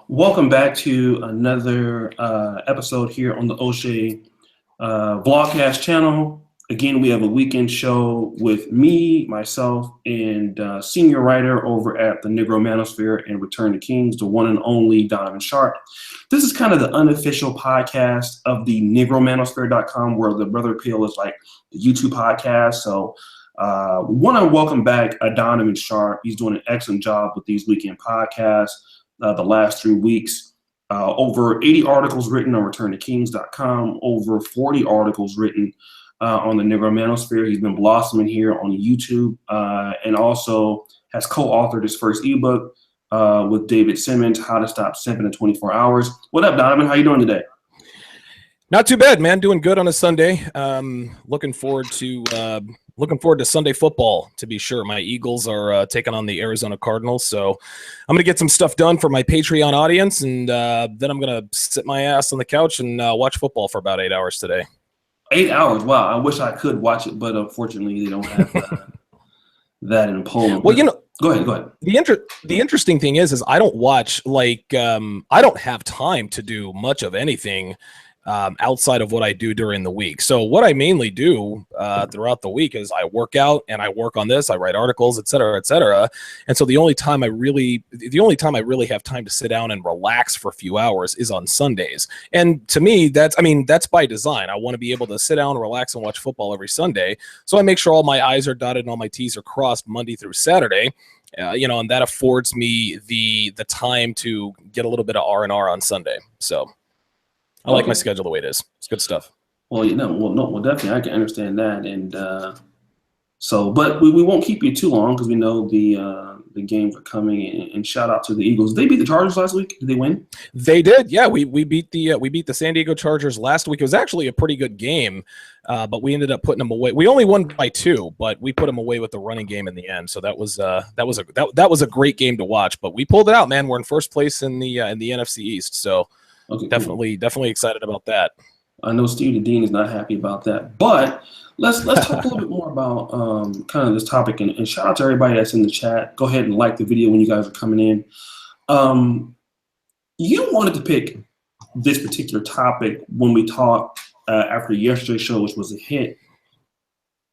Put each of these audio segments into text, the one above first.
Welcome back to another episode here on the O'Shea Vlogcast channel. Again, we have a weekend show with me, myself, and senior writer over at the Negro Manager and Return to Kings, the one and only Donovan Sharpe. This is kind of the unofficial podcast of the NegroManosphere.com, where the Brother Appeal is like the YouTube podcast. So we want to welcome back Donovan Sharpe. He's doing an excellent job with these weekend podcasts. The last 3 weeks, over 80 articles written on ReturnToKings.com, over 40 articles written on the Negro Manosphere. He's been blossoming here on YouTube, and also has co-authored his first ebook with David Simmons, How to Stop Simping in 24 Hours. What up, Donovan? How you doing today? Not too bad, man. Doing good on a Sunday. Looking forward to Sunday football, to be sure. My Eagles are taking on the Arizona Cardinals, so I'm going to get some stuff done for my Patreon audience, and then I'm going to sit my ass on the couch and watch football for about 8 hours today. 8 hours? Wow. I wish I could watch it, but unfortunately they don't have that in Poland. Well, you know, Go ahead. The interesting thing is I don't watch, I don't have time to do much of anything outside of what I do during the week. So what I mainly do throughout the week is I work out and I work on this. I write articles, et cetera, et cetera. And so the only time I really have time to sit down and relax for a few hours is on Sundays. And to me, that's by design. I want to be able to sit down, relax, and watch football every Sunday. So I make sure all my I's are dotted and all my T's are crossed Monday through Saturday. And that affords me the time to get a little bit of R&R on Sunday. So I like my schedule the way it is. It's good stuff. Well, definitely, I can understand that, and but we won't keep you too long because we know the games are coming. And shout out to the Eagles. They beat the Chargers last week. Did they win? They did. Yeah, we beat the San Diego Chargers last week. It was actually a pretty good game, but we ended up putting them away. We only won by 2, but we put them away with the running game in the end. So that was a great game to watch. But we pulled it out, man. We're in first place in the NFC East. So. Okay, definitely excited about that. I know Steve the Dean is not happy about that, but let's talk a little bit more about kind of this topic. And shout out to everybody that's in the chat. Go ahead and like the video when you guys are coming in. You wanted to pick this particular topic when we talked after yesterday's show, which was a hit.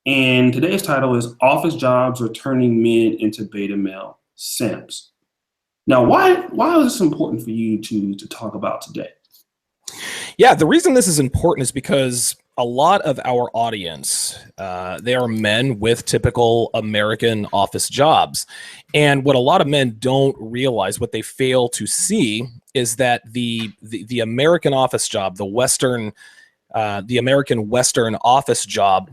And today's title is "Office Jobs Are Turning Men into Beta Male Simps." Now, why is this important for you to talk about today? Yeah, the reason this is important is because a lot of our audience, they are men with typical American office jobs. And what a lot of men don't realize, what they fail to see, is that the American office job, the American Western office job,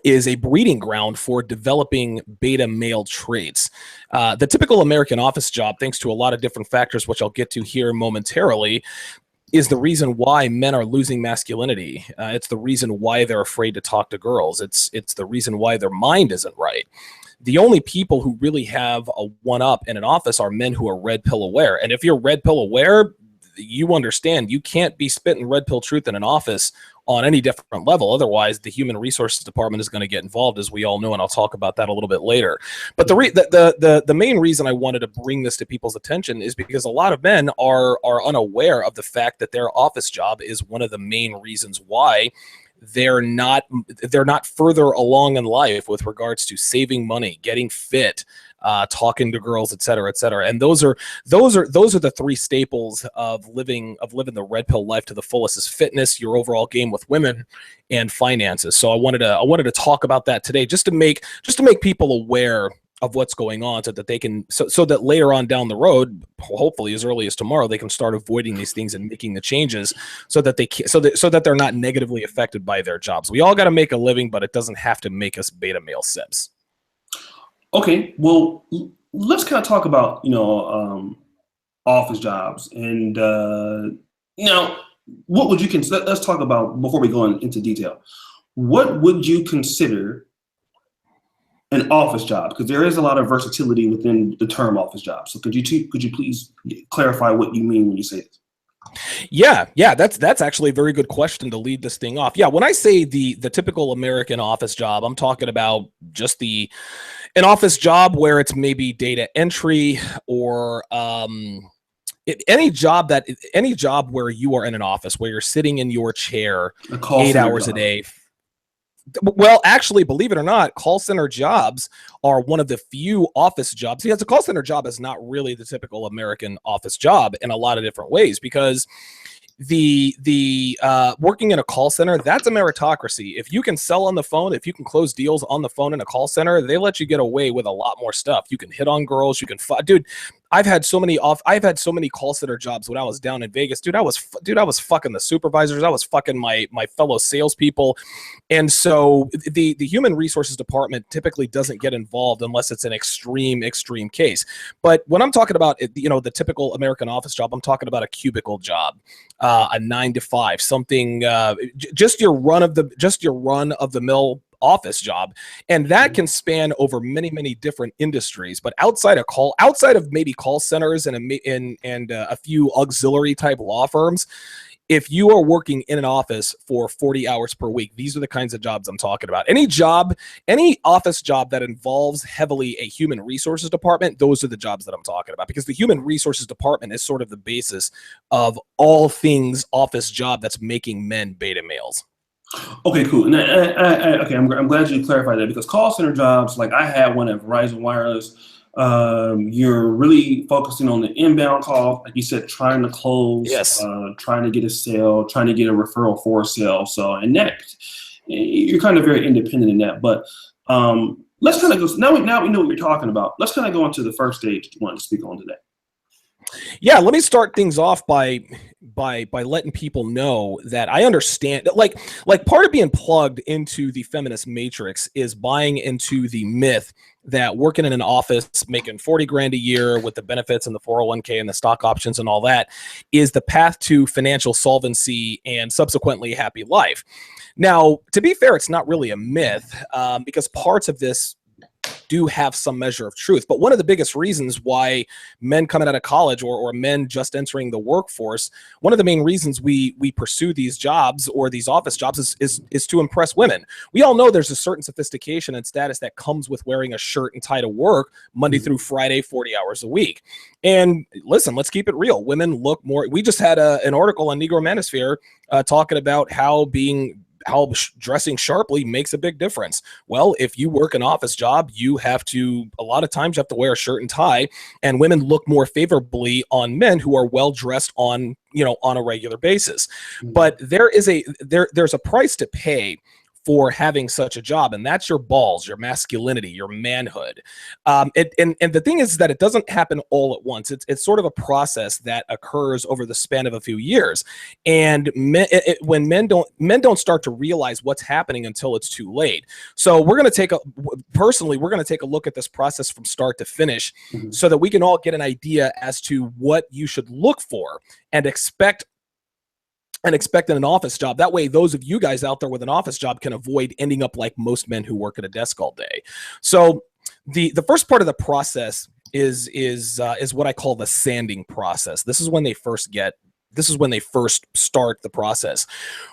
is a breeding ground for developing beta male traits. The typical American office job, thanks to a lot of different factors, which I'll get to here momentarily, is the reason why men are losing masculinity. It's the reason why they're afraid to talk to girls. It's the reason why their mind isn't right. The only people who really have a one-up in an office are men who are red pill aware. And if you're red pill aware, you understand you can't be spitting red pill truth in an office on any different level. Otherwise, the human resources department is going to get involved, as we all know, and I'll talk about that a little bit later. But the main reason I wanted to bring this to people's attention is because a lot of men are unaware of the fact that their office job is one of the main reasons why they're not further along in life with regards to saving money, getting fit, talking to girls, et cetera, et cetera. And those are the 3 staples of living the red pill life to the fullest: is fitness, your overall game with women, and finances. So I wanted to talk about that today, just to make people aware of what's going on, so that they can so that later on down the road, hopefully as early as tomorrow, they can start avoiding these things and making the changes so that they're not negatively affected by their jobs. We all got to make a living, but it doesn't have to make us beta male simps. Okay, well, let's kind of talk about office jobs, and what would you consider? Let's talk about, before we go into detail, what would you consider an office job? Because there is a lot of versatility within the term office job. So could you please clarify what you mean when you say this? Yeah, that's actually a very good question to lead this thing off. Yeah, when I say the typical American office job, I'm talking about just an office job where it's maybe data entry or any job where you are in an office, where you're sitting in your chair 8 hours a day. Well, actually, believe it or not, call center jobs are one of the few office jobs. Because a call center job is not really the typical American office job in a lot of different ways, because the working in a call center, that's a meritocracy. If you can sell on the phone, if you can close deals on the phone in a call center, they let you get away with a lot more stuff. You can hit on girls, you can dude, I've had so many call center jobs when I was down in Vegas. Dude, I was fucking the supervisors. I was fucking my fellow salespeople. And so the human resources department typically doesn't get involved unless it's an extreme case. But when I'm talking about, the typical American office job, I'm talking about a cubicle job, a 9 to 5, something, just your run of the mill office job, and that can span over many different industries. But outside of maybe call centers and a few auxiliary type law firms, if you are working in an office for 40 hours per week, these are the kinds of jobs I'm talking about. Any office job that involves heavily a human resources department, those are the jobs that I'm talking about, because the human resources department is sort of the basis of all things office job that's making men beta males. Okay, cool. And I'm glad you clarified that, because call center jobs, like I had one at Verizon Wireless, you're really focusing on the inbound call, like you said, trying to close, yes, trying to get a sale, trying to get a referral for a sale. So, and that you're kind of very independent in that. But let's kind of go. Now we know what you're talking about. Let's kind of go into the first stage you want to speak on today. Yeah, let me start things off by letting people know that I understand that, like part of being plugged into the feminist matrix is buying into the myth that working in an office making 40 grand a year with the benefits and the 401k and the stock options and all that is the path to financial solvency and subsequently happy life. Now, to be fair, it's not really a myth, because parts of this do have some measure of truth. But one of the biggest reasons why men coming out of college or men just entering the workforce, one of the main reasons we pursue these jobs or these office jobs is to impress women. We all know there's a certain sophistication and status that comes with wearing a shirt and tie to work Monday through Friday, 40 hours a week. And listen, let's keep it real. Women look more. We just had an article on Negro Manager talking about how dressing sharply makes a big difference. Well, if you work an office job, a lot of times you have to wear a shirt and tie, and women look more favorably on men who are well dressed on a regular basis. But there's a price to pay for having such a job, and that's your balls, your masculinity, your manhood. And the thing is that it doesn't happen all at once. It's sort of a process that occurs over the span of a few years. And when men don't start to realize what's happening until it's too late. So we're going to take a look at this process from start to finish, so that we can all get an idea as to what you should look for and expect in an office job. That way, those of you guys out there with an office job can avoid ending up like most men who work at a desk all day. So the first part of the process is what I call the sanding process. This is when they first start the process.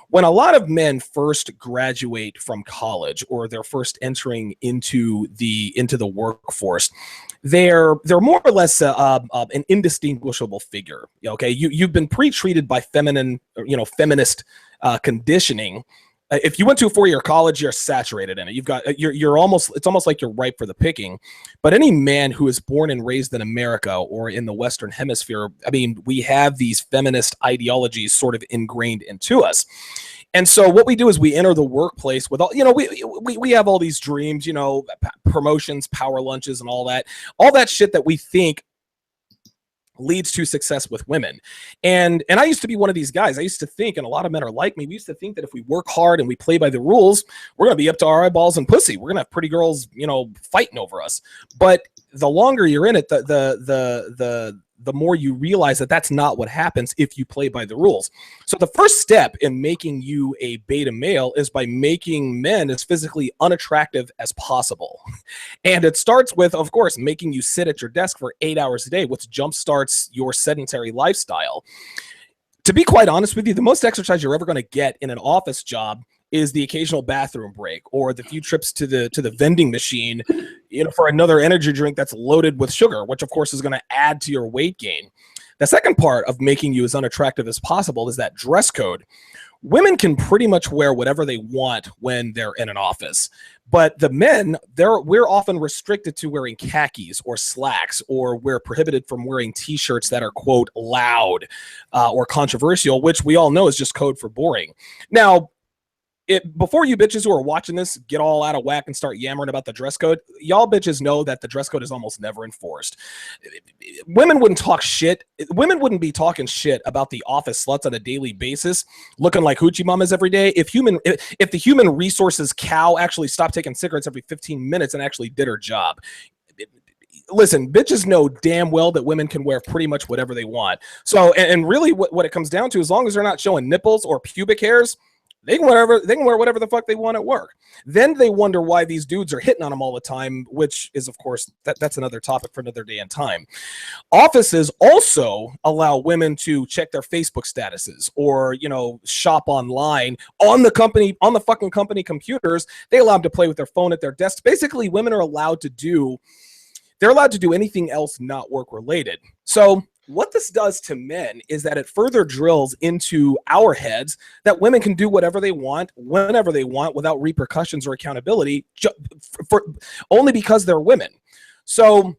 When a lot of men first graduate from college, or they're first entering into the workforce, they're more or less an indistinguishable figure. Okay, you've been pre-treated by feminist conditioning. If you went to a 4-year college, you're saturated in it. It's almost like you're ripe for the picking. But any man who is born and raised in America or in the Western Hemisphere, I mean, we have these feminist ideologies sort of ingrained into us. And so what we do is we enter the workplace with all, we have all these dreams, promotions, power lunches, and all that shit that we think leads to success with women. And I used to be one of these guys. I used to think, and a lot of men are like me, we used to think that if we work hard and we play by the rules, we're going to be up to our eyeballs in pussy. We're going to have pretty girls, fighting over us. But the longer you're in it, the more you realize that that's not what happens if you play by the rules. So the first step in making you a beta male is by making men as physically unattractive as possible. And it starts with, of course, making you sit at your desk for 8 hours a day, which jumpstarts your sedentary lifestyle. To be quite honest with you, the most exercise you're ever going to get in an office job is the occasional bathroom break, or the few trips to the vending machine, for another energy drink that's loaded with sugar, which of course is going to add to your weight gain. The second part of making you as unattractive as possible is that dress code. Women can pretty much wear whatever they want when they're in an office, but the men, we're often restricted to wearing khakis or slacks, or we're prohibited from wearing t-shirts that are, quote, loud or controversial, which we all know is just code for boring. Now, before you bitches who are watching this get all out of whack and start yammering about the dress code, y'all bitches know that the dress code is almost never enforced. Women wouldn't talk shit. Women wouldn't be talking shit about the office sluts on a daily basis, looking like hoochie mamas every day, if the human resources cow actually stopped taking cigarettes every 15 minutes and actually did her job. Listen, bitches know damn well that women can wear pretty much whatever they want. So, and really what it comes down to, as long as they're not showing nipples or pubic hairs, they can wear whatever the fuck they want at work. Then they wonder why these dudes are hitting on them all the time, which is, of course, that's another topic for another day and time. Offices also allow women to check their Facebook statuses or, shop online on the fucking company computers. They allow them to play with their phone at their desk. Basically, women are allowed to do anything else not work related. So what this does to men is that it further drills into our heads that women can do whatever they want, whenever they want, without repercussions or accountability, only because they're women. So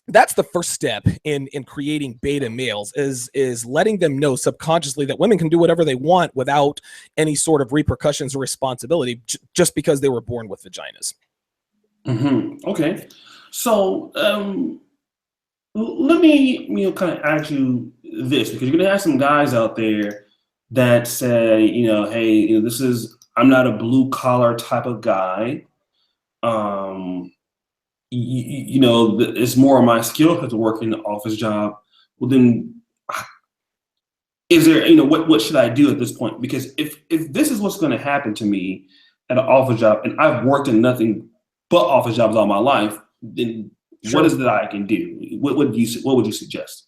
that's the first step in creating beta males, is letting them know subconsciously that women can do whatever they want without any sort of repercussions or responsibility, just because they were born with vaginas. Okay. So, let me kind of ask you this, because you're going to have some guys out there that say, hey, I'm not a blue collar type of guy. It's more of my skill set to work in the office job. Well, then is there, what should I do at this point? Because if this is what's going to happen to me at an office job, and I've worked in nothing but office jobs all my life, then Sure. What is it that I can do? What would you suggest?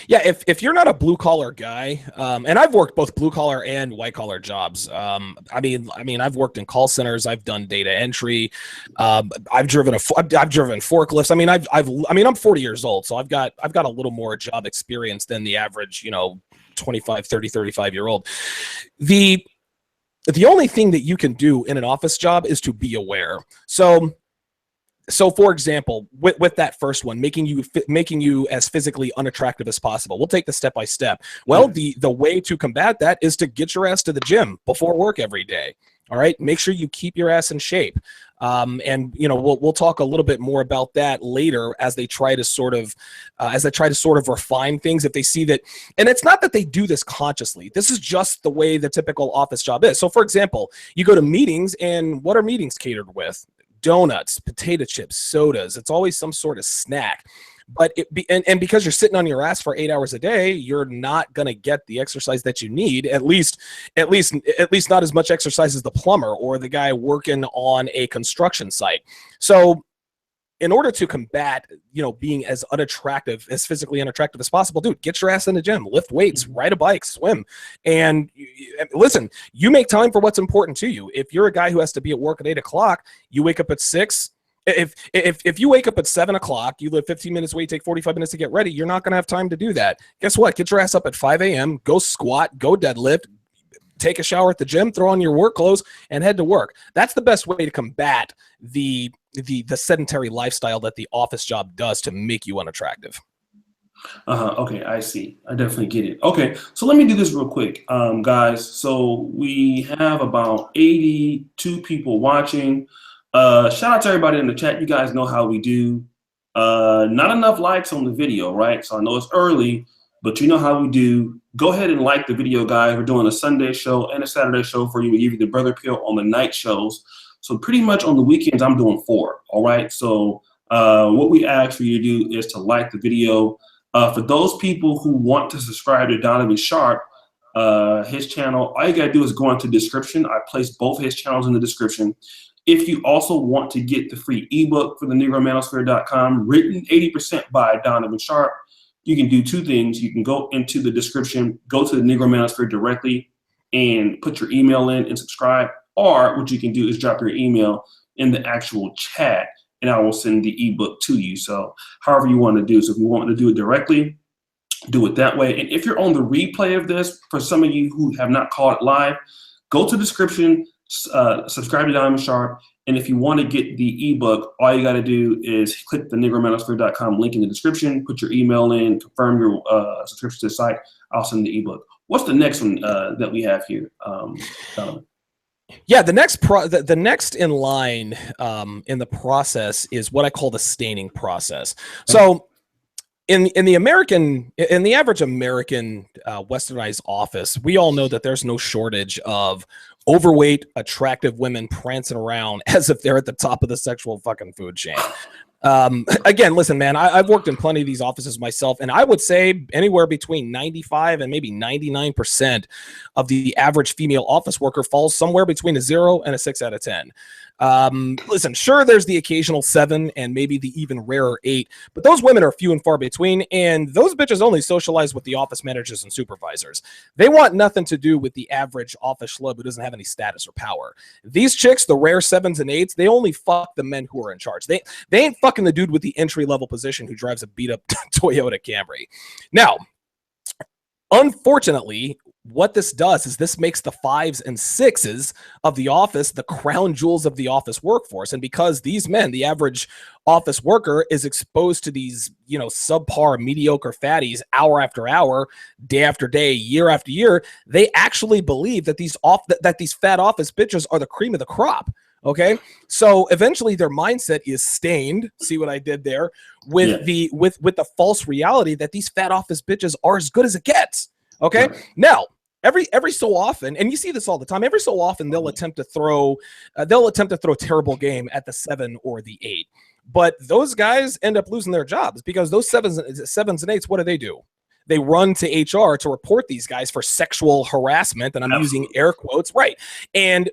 Yeah, if you're not a blue collar guy, and I've worked both blue collar and white collar jobs. I've worked in call centers. I've done data entry. I've driven forklifts. I'm 40 years old, so I've got a little more job experience than the average, 25, 30, 35-year-old. The only thing that you can do in an office job is to be aware. So for example, with that first one, making you as physically unattractive as possible, we'll take this step by step. Well, the way to combat that is to get your ass to the gym before work every day. All right, make sure you keep your ass in shape. And we'll talk a little bit more about that later as they try to sort of refine things. If they see that, and it's not that they do this consciously. This is just the way the typical office job is. So for example, you go to meetings, and what are meetings catered with? Donuts, potato chips, sodas. It's always some sort of snack. But because you're sitting on your ass for 8 hours a day, you're not going to get the exercise that you need, at least not as much exercise as the plumber or the guy working on a construction site. So in order to combat, being as physically unattractive as possible, dude, get your ass in the gym, lift weights, ride a bike, swim. And listen, you make time for what's important to you. If you're a guy who has to be at work at 8 o'clock, you wake up at 6. If you wake up at 7 o'clock, you live 15 minutes away, take 45 minutes to get ready, you're not going to have time to do that. Guess what? Get your ass up at 5 a.m., go squat, go deadlift, take a shower at the gym, throw on your work clothes, and head to work. That's the best way to combat the sedentary lifestyle that the office job does to make you unattractive. Okay, I see. I definitely get it. Okay, so let me do this real quick, guys. So we have about 82 people watching. Shout out to everybody in the chat. You guys know how we do. Not enough likes on the video, right? So I know it's early, but you know how we do. Go ahead and like the video, guys. We're doing a Sunday show and a Saturday show for you. We give you the Brother Pill on the night shows. So pretty much on the weekends, I'm doing 4, all right? So what we ask for you to do is to like the video. For those people who want to subscribe to Donovan Sharpe, his channel, all you gotta do is go into the description. I placed both his channels in the description. If you also want to get the free ebook for the negromanosphere.com, written 80% by Donovan Sharpe, you can do 2 things. You can go into the description, go to the Negro Manosphere directly, and put your email in and subscribe. Or what you can do is drop your email in the actual chat, and I will send the ebook to you. So however you want to do. So if you want to do it directly, do it that way. And if you're on the replay of this, for some of you who have not caught it live, go to the description, subscribe to Donovan Sharpe. And if you want to get the ebook, all you got to do is click the negromanosphere.com link in the description, put your email in, confirm your subscription to the site. I'll send the ebook. What's the next one that we have here, Donovan? Yeah, the next in line in the process is what I call the staining process. So in the average American westernized office, we all know that there's no shortage of overweight, attractive women prancing around as if they're at the top of the sexual fucking food chain. Again, listen, man, I've worked in plenty of these offices myself, and I would say anywhere between 95 and maybe 99% of the average female office worker falls somewhere between a 0 and a 6 out of 10. Listen, sure, there's the occasional 7 and maybe the even rarer 8, but those women are few and far between, and those bitches only socialize with the office managers and supervisors. They want nothing to do with the average office schlub who doesn't have any status or power. These chicks, the rare 7s and 8s, they only fuck the men who are in charge. They ain't fucking the dude with the entry-level position who drives a beat-up Toyota Camry. Now, unfortunately, what this does is this makes the 5s and 6s of the office the crown jewels of the office workforce. And because these men, the average office worker, is exposed to these, subpar, mediocre fatties hour after hour, day after day, year after year, they actually believe that these fat office bitches are the cream of the crop. Okay, so eventually their mindset is stained. See what I did there with the false reality that these fat office bitches are as good as it gets. Okay, now every so often, and you see this all the time, every so often they'll attempt to throw a terrible game at the 7 or the 8, but those guys end up losing their jobs because those 7s and 8s, what do? They run to HR to report these guys for sexual harassment, and I'm using air quotes, right? And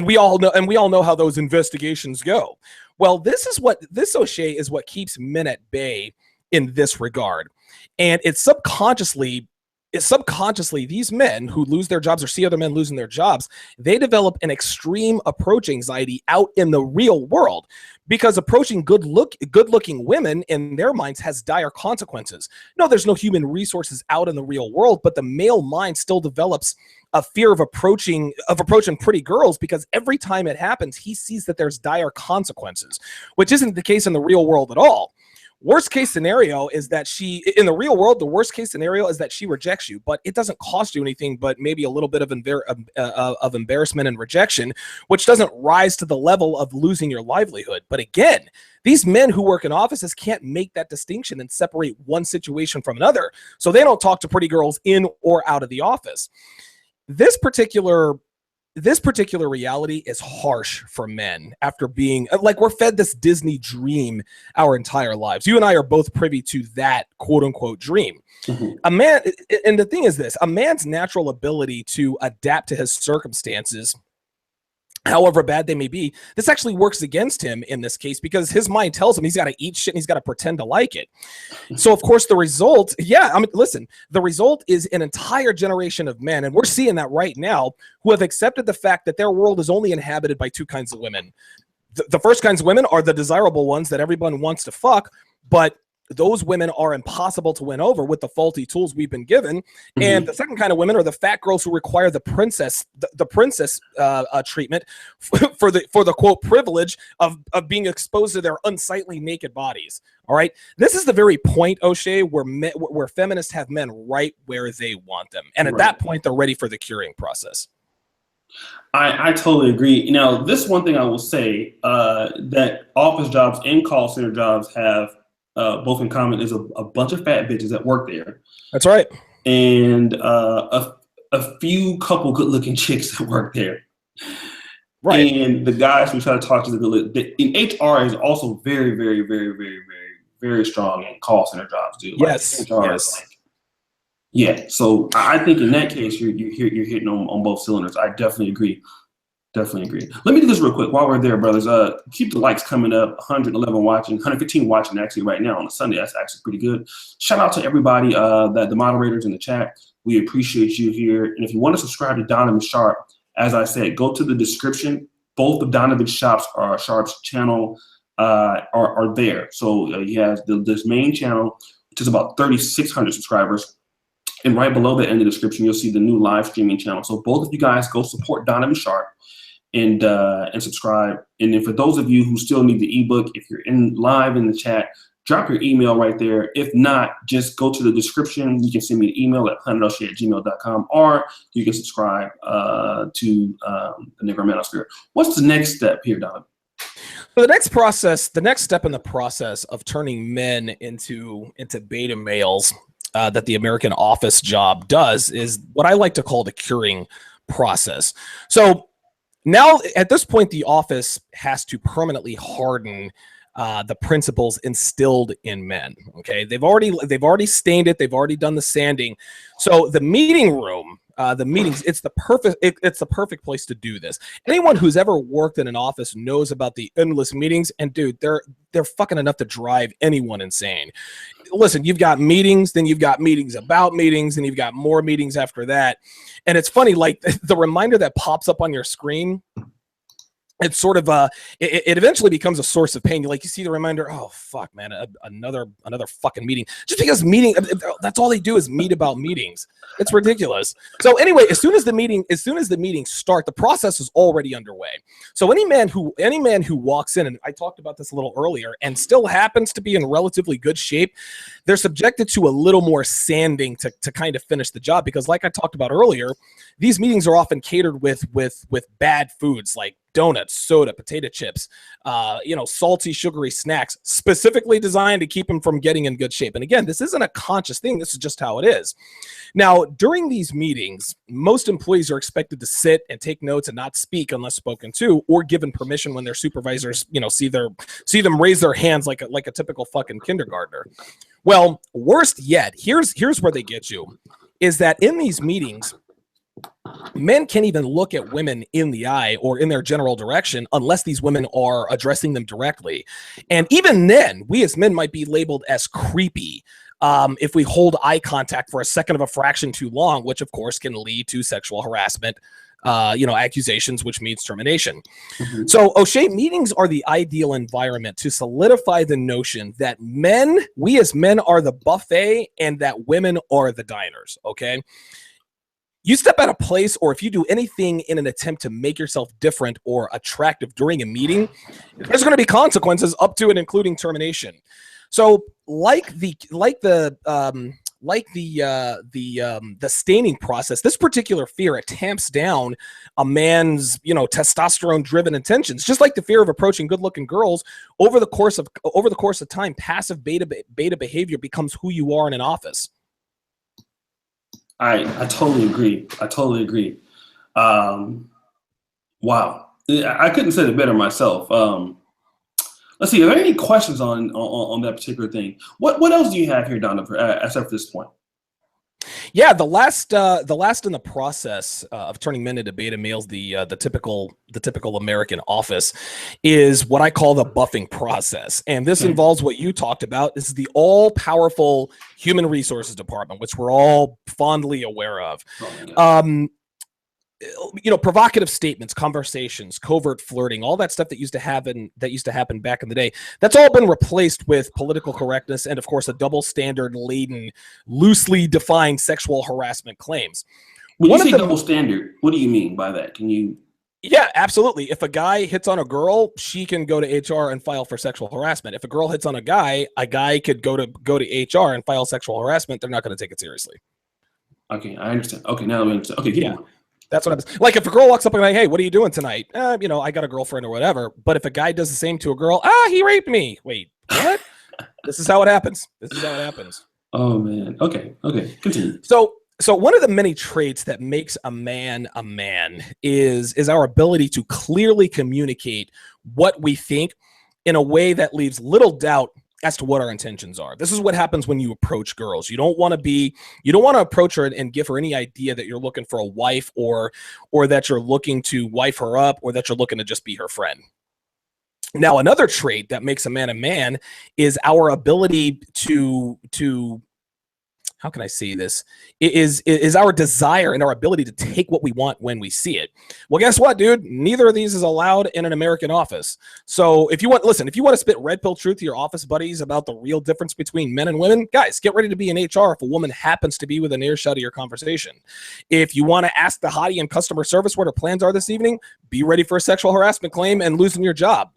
we all know how those investigations go. Well, this O'Shea is what keeps men at bay in this regard. And it's subconsciously these men who lose their jobs or see other men losing their jobs, they develop an extreme approach anxiety out in the real world, because approaching good-looking women in their minds has dire consequences. No, there's no human resources out in the real world, but the male mind still develops a fear of approaching pretty girls, because every time it happens, he sees that there's dire consequences, which isn't the case in the real world at all. Worst case scenario is that in the real world, the worst case scenario is that she rejects you, but it doesn't cost you anything but maybe a little bit of embarrassment and rejection, which doesn't rise to the level of losing your livelihood. But again, these men who work in offices can't make that distinction and separate one situation from another. So they don't talk to pretty girls in or out of the office. This particular reality is harsh for men after being we're fed this Disney dream our entire lives. You and I are both privy to that quote unquote dream. Mm-hmm. A man, and the thing is this, a man's natural ability to adapt to his circumstances, however bad they may be, this actually works against him in this case, because his mind tells him he's got to eat shit and he's got to pretend to like it. So of course the result, the result is an entire generation of men, and we're seeing that right now, who have accepted the fact that their world is only inhabited by two kinds of women. The first kinds of women are the desirable ones that everyone wants to fuck, but those women are impossible to win over with the faulty tools we've been given. Mm-hmm. And the second kind of women are the fat girls who require the princess treatment for the quote privilege of being exposed to their unsightly naked bodies. All right, this is the very point, O'Shea, where feminists have men right where they want them, and at that point, they're ready for the curing process. I totally agree. Now, this one thing I will say that office jobs and call center jobs have both in common is a bunch of fat bitches that work there. That's right. And a few couple good looking chicks that work there. Right. And the guys who try to talk to in HR is also very, very, very, very, very, very strong in call center jobs, dude. Yes. Yeah. So I think in that case, you're hitting on both cylinders. I definitely agree. Let me do this real quick while we're there, brothers. Keep the likes coming up. 111 watching, 115 watching actually right now on a Sunday. That's actually pretty good. Shout out to everybody, the moderators in the chat. We appreciate you here. And if you want to subscribe to Donovan Sharpe, as I said, go to the description. Both of Donovan Sharpe's channel are there. So he has this main channel which is about 3,600 subscribers. And right below that in the description, you'll see the new live streaming channel. So both of you guys go support Donovan Sharpe and subscribe. And then for those of you who still need the ebook, if you're in live in the chat, drop your email right there. If not, just go to the description. You can send me an email at planetoshay@gmail.com, or you can subscribe to the Negro Manager. What's the next step here, Donovan? So the next step in the process of turning men into beta males that the American office job does is what I like to call the curing process. So now at this point, the office has to permanently harden the principles instilled in men. Okay, they've already stained it. They've already done the sanding. So the meeting room, the meetings, it's the perfect place to do this. Anyone who's ever worked in an office knows about the endless meetings, and dude, they're fucking enough to drive anyone insane. Listen, you've got meetings, then you've got meetings about meetings, and you've got more meetings after that. And it's funny, like the reminder that pops up on your screen, it's sort of it eventually becomes a source of pain. Like you see the reminder, oh fuck, man, another fucking meeting. Just because that's all they do is meet about meetings. It's ridiculous. So anyway, as soon as the meetings start, the process is already underway. So any man who walks in, and I talked about this a little earlier, and still happens to be in relatively good shape, they're subjected to a little more sanding to kind of finish the job, because like I talked about earlier, these meetings are often catered with bad foods like donuts, soda, potato chips, salty, sugary snacks, specifically designed to keep them from getting in good shape. And again, this isn't a conscious thing. This is just how it is. Now, during these meetings, most employees are expected to sit and take notes and not speak unless spoken to, or given permission when their supervisors, see them raise their hands like a typical fucking kindergartner. Well, worst yet, here's where they get you, is that in these meetings, men can't even look at women in the eye or in their general direction unless these women are addressing them directly. And even then, we as men might be labeled as creepy if we hold eye contact for a second of a fraction too long, which of course can lead to sexual harassment, accusations, which means termination. Mm-hmm. So O'Shea, meetings are the ideal environment to solidify the notion that we as men are the buffet and that women are the diners, okay? You step out of place, or if you do anything in an attempt to make yourself different or attractive during a meeting, there's going to be consequences up to and including termination. So, like the staining process, this particular fear, it tamps down a man's testosterone-driven intentions. Just like the fear of approaching good-looking girls, over the course of time, passive beta behavior becomes who you are in an office. I totally agree. Wow. I couldn't say it better myself. Let's see. Are there any questions on that particular thing? What else do you have here, Donovan, except for this point? Yeah, the last in the process of turning men into beta males, the typical American office, is what I call the buffing process, and this involves what you talked about. This is the all-powerful human resources department, which we're all fondly aware of. Provocative statements, conversations, covert flirting, all that stuff that used to happen back in the day. That's all been replaced with political correctness and, of course, a double standard laden, loosely defined sexual harassment claims. When you say double standard, what do you mean by that? Can you? Yeah, absolutely. If a guy hits on a girl, she can go to HR and file for sexual harassment. If a girl hits on a guy could go to HR and file sexual harassment. They're not going to take it seriously. Okay, I understand. Okay, now we understand. Okay, keep on. That's what happens. Like if a girl walks up and like, hey, what are you doing tonight? I got a girlfriend or whatever. But if a guy does the same to a girl, he raped me. Wait, what? This is how it happens. Oh man. Okay. Continue. So one of the many traits that makes a man is our ability to clearly communicate what we think in a way that leaves little doubt as to what our intentions are. This is what happens when you approach girls. You don't want to approach her and give her any idea that you're looking for a wife or that you're looking to wife her up or that you're looking to just be her friend. Now, another trait that makes a man is our ability to how can I say this? It is our desire and our ability to take what we want when we see it. Well, guess what, dude? Neither of these is allowed in an American office. So if you want to spit red pill truth to your office buddies about the real difference between men and women, guys, get ready to be in HR if a woman happens to be within earshot of your conversation. If you want to ask the hottie in customer service what her plans are this evening, be ready for a sexual harassment claim and losing your job.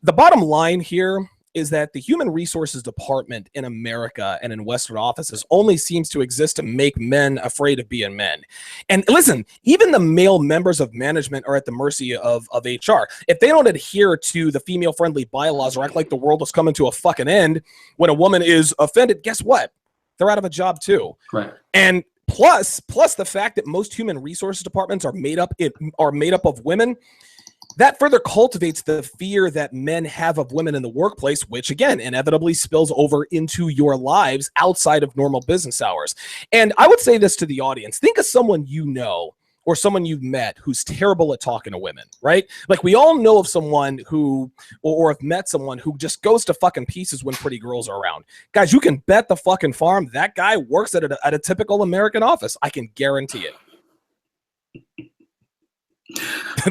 The bottom line here is that the human resources department in America and in Western offices only seems to exist to make men afraid of being men. And listen, even the male members of management are at the mercy of HR. If they don't adhere to the female-friendly bylaws or act like the world is coming to a fucking end when a woman is offended, guess what? They're out of a job too. Right. And plus the fact that most human resources departments are made up of women, that further cultivates the fear that men have of women in the workplace, which again inevitably spills over into your lives outside of normal business hours. And I would say this to the audience: think of someone you know or someone you've met who's terrible at talking to women, right? Like, we all know of someone who, or have met someone who just goes to fucking pieces when pretty girls are around. Guys, you can bet the fucking farm that guy works at a typical American office. I can guarantee it.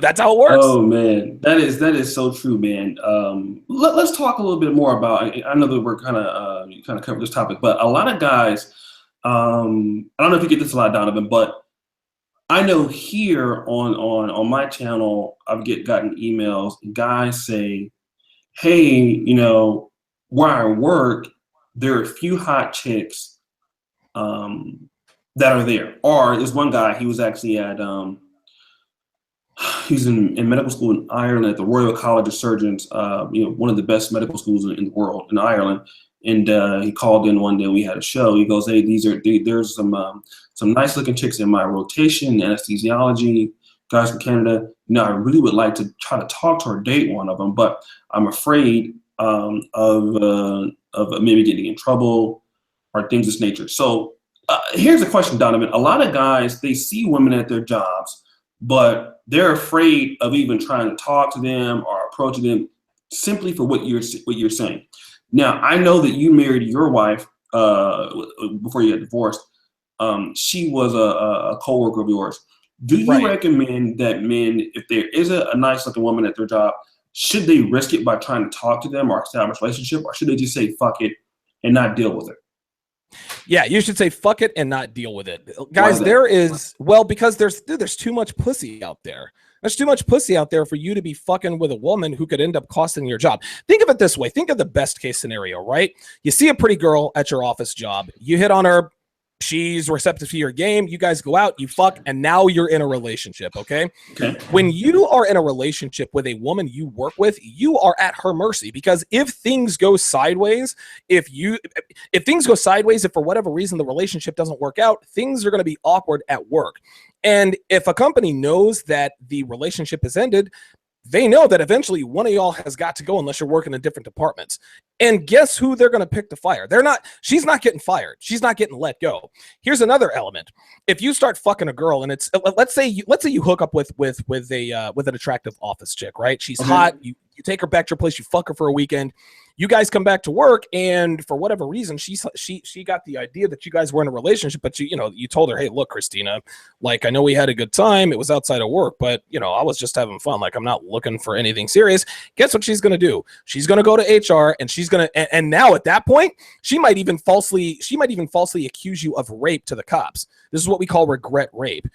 That's how it works. Oh man, that is so true, man. Let's talk a little bit more about. I know that we're kind of covered this topic, but a lot of guys. I don't know if you get this a lot, Donovan, but I know here on my channel, I've gotten emails. Guys say, "Hey, you know, where I work, there are a few hot chicks that are there." Or there's one guy. He was actually at he's in medical school in Ireland at the Royal College of Surgeons, one of the best medical schools in the world in Ireland. And he called in one day. We had a show. He goes, "Hey, there's some nice looking chicks in my rotation, anesthesiology, guys from Canada. You know, I really would like to try to talk to or date one of them, but I'm afraid of maybe getting in trouble or things of this nature." So here's a question, Donovan. A lot of guys, they see women at their jobs, but they're afraid of even trying to talk to them or approaching them simply for what you're saying. Now, I know that you married your wife before you got divorced. She was a coworker of yours. Do you recommend that men, if there is a nice looking woman at their job, should they risk it by trying to talk to them or establish a relationship, or should they just say fuck it and not deal with it? Yeah, you should say fuck it and not deal with it. Guys, because there's too much pussy out there. There's too much pussy out there for you to be fucking with a woman who could end up costing your job. Think of it this way. Think of the best case scenario, right? You see a pretty girl at your office job. You hit on her. She's receptive to your game. You guys go out, you fuck, and now you're in a relationship, okay? When you are in a relationship with a woman you work with, you are at her mercy, because if things go sideways, if for whatever reason the relationship doesn't work out, things are going to be awkward at work. And if a company knows that the relationship has ended, they know that eventually one of y'all has got to go unless you're working in different departments. And guess who they're going to pick to fire? She's not getting fired. She's not getting let go. Here's another element. If you start fucking a girl and it's, let's say you hook up with an attractive office chick, right? She's hot. You take her back to your place, you fuck her for a weekend. You guys come back to work, and for whatever reason, she got the idea that you guys were in a relationship, but you told her, "Hey, look, Christina, like, I know we had a good time. It was outside of work, but I was just having fun. Like, I'm not looking for anything serious." Guess what she's gonna do? She's gonna go to HR, and and now at that point, she might even falsely accuse you of rape to the cops. This is what we call regret rape.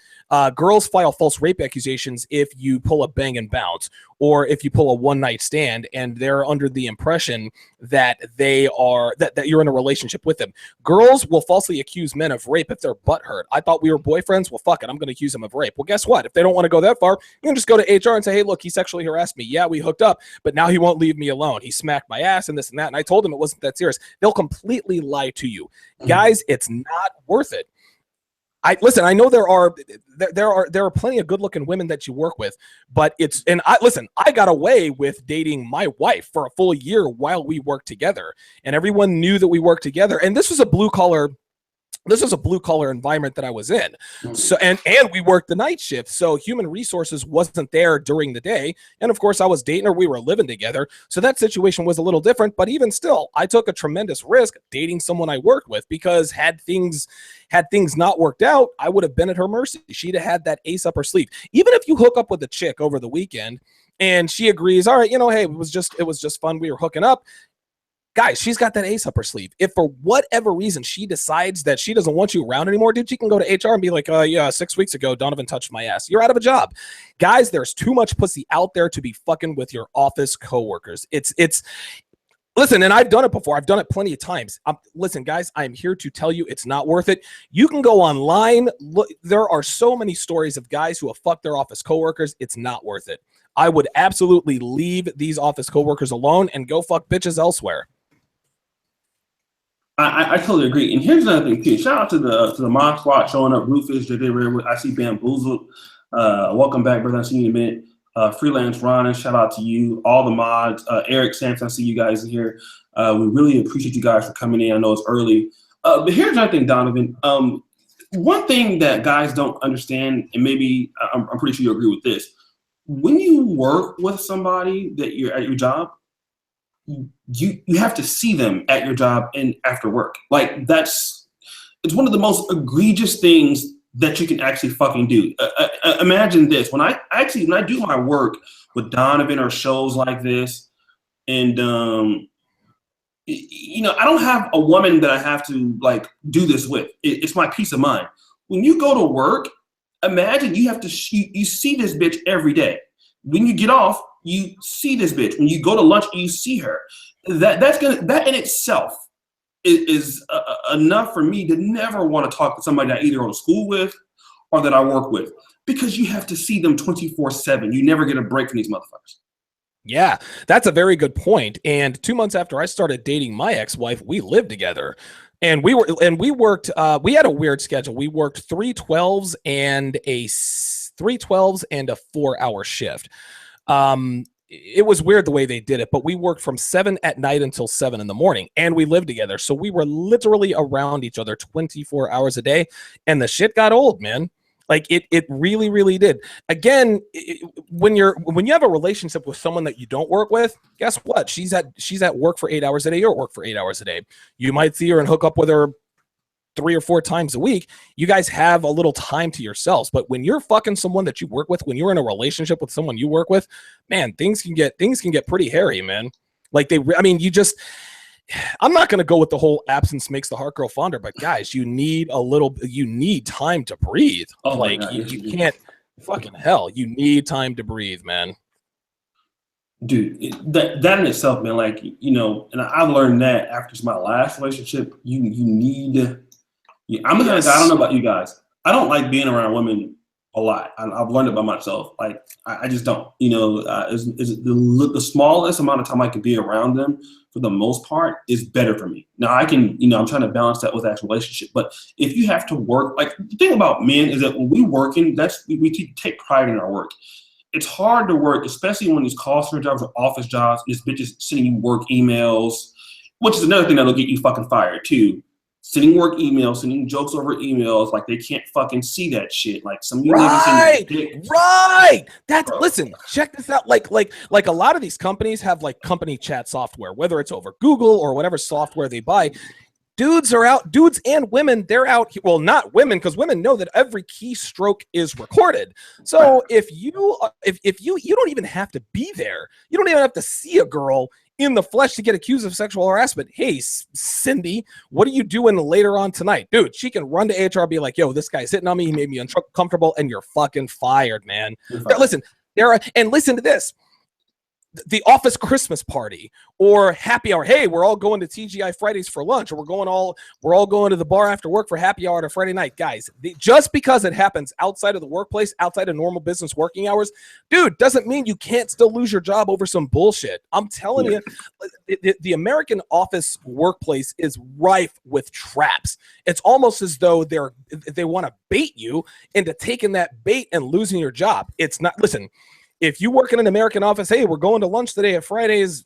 Girls file false rape accusations if you pull a bang and bounce, or if you pull a one-night stand and they're under the impression that that you're in a relationship with them. Girls will falsely accuse men of rape if they're butthurt. "I thought we were boyfriends. Well, fuck it, I'm going to accuse them of rape." Well, guess what? If they don't want to go that far, you can just go to HR and say, "Hey, look, he sexually harassed me. Yeah, we hooked up, but now he won't leave me alone. He smacked my ass and this and that, and I told him it wasn't that serious." They'll completely lie to you. Guys, it's not worth it. I know there are plenty of good-looking women that you work with, but I got away with dating my wife for a full year while we worked together, and everyone knew that we worked together. And this was a blue-collar this was a blue collar environment that I was in. So, and we worked the night shift. So human resources wasn't there during the day. And of course I was dating her. We were living together. So that situation was a little different, but even still, I took a tremendous risk dating someone I worked with, because had things not worked out, I would have been at her mercy. She'd have had that ace up her sleeve. Even if you hook up with a chick over the weekend and she agrees, all right, you know, hey, it was just fun. We were hooking up. Guys, she's got that ace up her sleeve. If for whatever reason she decides that she doesn't want you around anymore, dude, she can go to HR and be like, yeah, 6 weeks ago, Donovan touched my ass. You're out of a job. Guys, there's too much pussy out there to be fucking with your office coworkers. It's listen, and I've done it before. I've done it plenty of times. Listen, guys, I'm here to tell you it's not worth it. You can go online. Look, there are so many stories of guys who have fucked their office coworkers. It's not worth it. I would absolutely leave these office coworkers alone and go fuck bitches elsewhere. I totally agree. And here's another thing too. Shout out to the Mod Squad showing up. Rufus, I see Bamboozled. Welcome back, brother. I see you in a minute. Freelance Ron, shout out to you. All the mods. Eric Sampson, I see you guys in here. We really appreciate you guys for coming in. I know it's early. But here's another thing, Donovan. One thing that guys don't understand, and maybe I'm pretty sure you agree with this. When you work with somebody that you're at your job, you have to see them at your job and after work. Like it's one of the most egregious things that you can actually fucking do. Imagine this: when I do my work with Donovan or shows like this, and you know, I don't have a woman that I have to like do this with. It's my peace of mind. When you go to work, imagine you have to you see this bitch every day. When you get off, you see this bitch. When you go to lunch, you see her. That in itself is enough for me to never want to talk to somebody that I either go to school with or that I work with, because you have to see them 24/7. You never get a break from these motherfuckers. Yeah, that's a very good point. And 2 months after I started dating my ex-wife, we lived together. And we worked, we had a weird schedule. We worked 3 12s and a 4-hour shift. It was weird the way they did it, but we worked from 7 at night until 7 in the morning, and we lived together. So we were literally around each other 24 hours a day, and the shit got old, man. Like it really, really did. Again, when you have a relationship with someone that you don't work with, guess what? She's at work for 8 hours a day. You're at work for 8 hours a day. You might see her and hook up with her 3 or 4 times a week. You guys have a little time to yourselves. But when you're fucking someone that you work with, when you're in a relationship with someone you work with, man, things can get pretty hairy, man. Like I'm not going to go with the whole absence makes the heart grow fonder, but guys, you need time to breathe. Oh, like you can't fucking hell. You need time to breathe, man. Dude, that in itself, man, like, you know, and I've learned that after my last relationship, you need, I'm the kind of guy, I don't know about you guys. I don't like being around women a lot. I've learned it by myself. Like, I just don't, you know, the smallest amount of time I can be around them for the most part is better for me. Now I can, you know, I'm trying to balance that with actual relationship, but if you have to work, like the thing about men is that when we working, we take pride in our work. It's hard to work, especially when these call center jobs or office jobs, and this bitch is sending you work emails, which is another thing that'll get you fucking fired too. Sending work emails, sending jokes over emails, like they can't fucking see that shit. Like some of you right. That's bro. Listen, check this out. Like a lot of these companies have like company chat software, whether it's over Google or whatever software they buy. Dudes and women, they're out. Well, not women, because women know that every keystroke is recorded. So if you don't even have to be there. You don't even have to see a girl in the flesh to get accused of sexual harassment. Hey, Cindy, what are you doing later on tonight? Dude, she can run to HR, be like, yo, this guy's hitting on me. He made me uncomfortable, and you're fucking fired, man. Listen to this. The office Christmas party or happy hour. Hey, we're all going to TGI Fridays for lunch, or we're all going to the bar after work for happy hour on a Friday night. Guys, just because it happens outside of the workplace, outside of normal business working hours, dude, doesn't mean you can't still lose your job over some bullshit. I'm telling you, the American office workplace is rife with traps. It's almost as though they want to bait you into taking that bait and losing your job. It's not, listen, if you work in an American office, hey, we're going to lunch today at Fridays,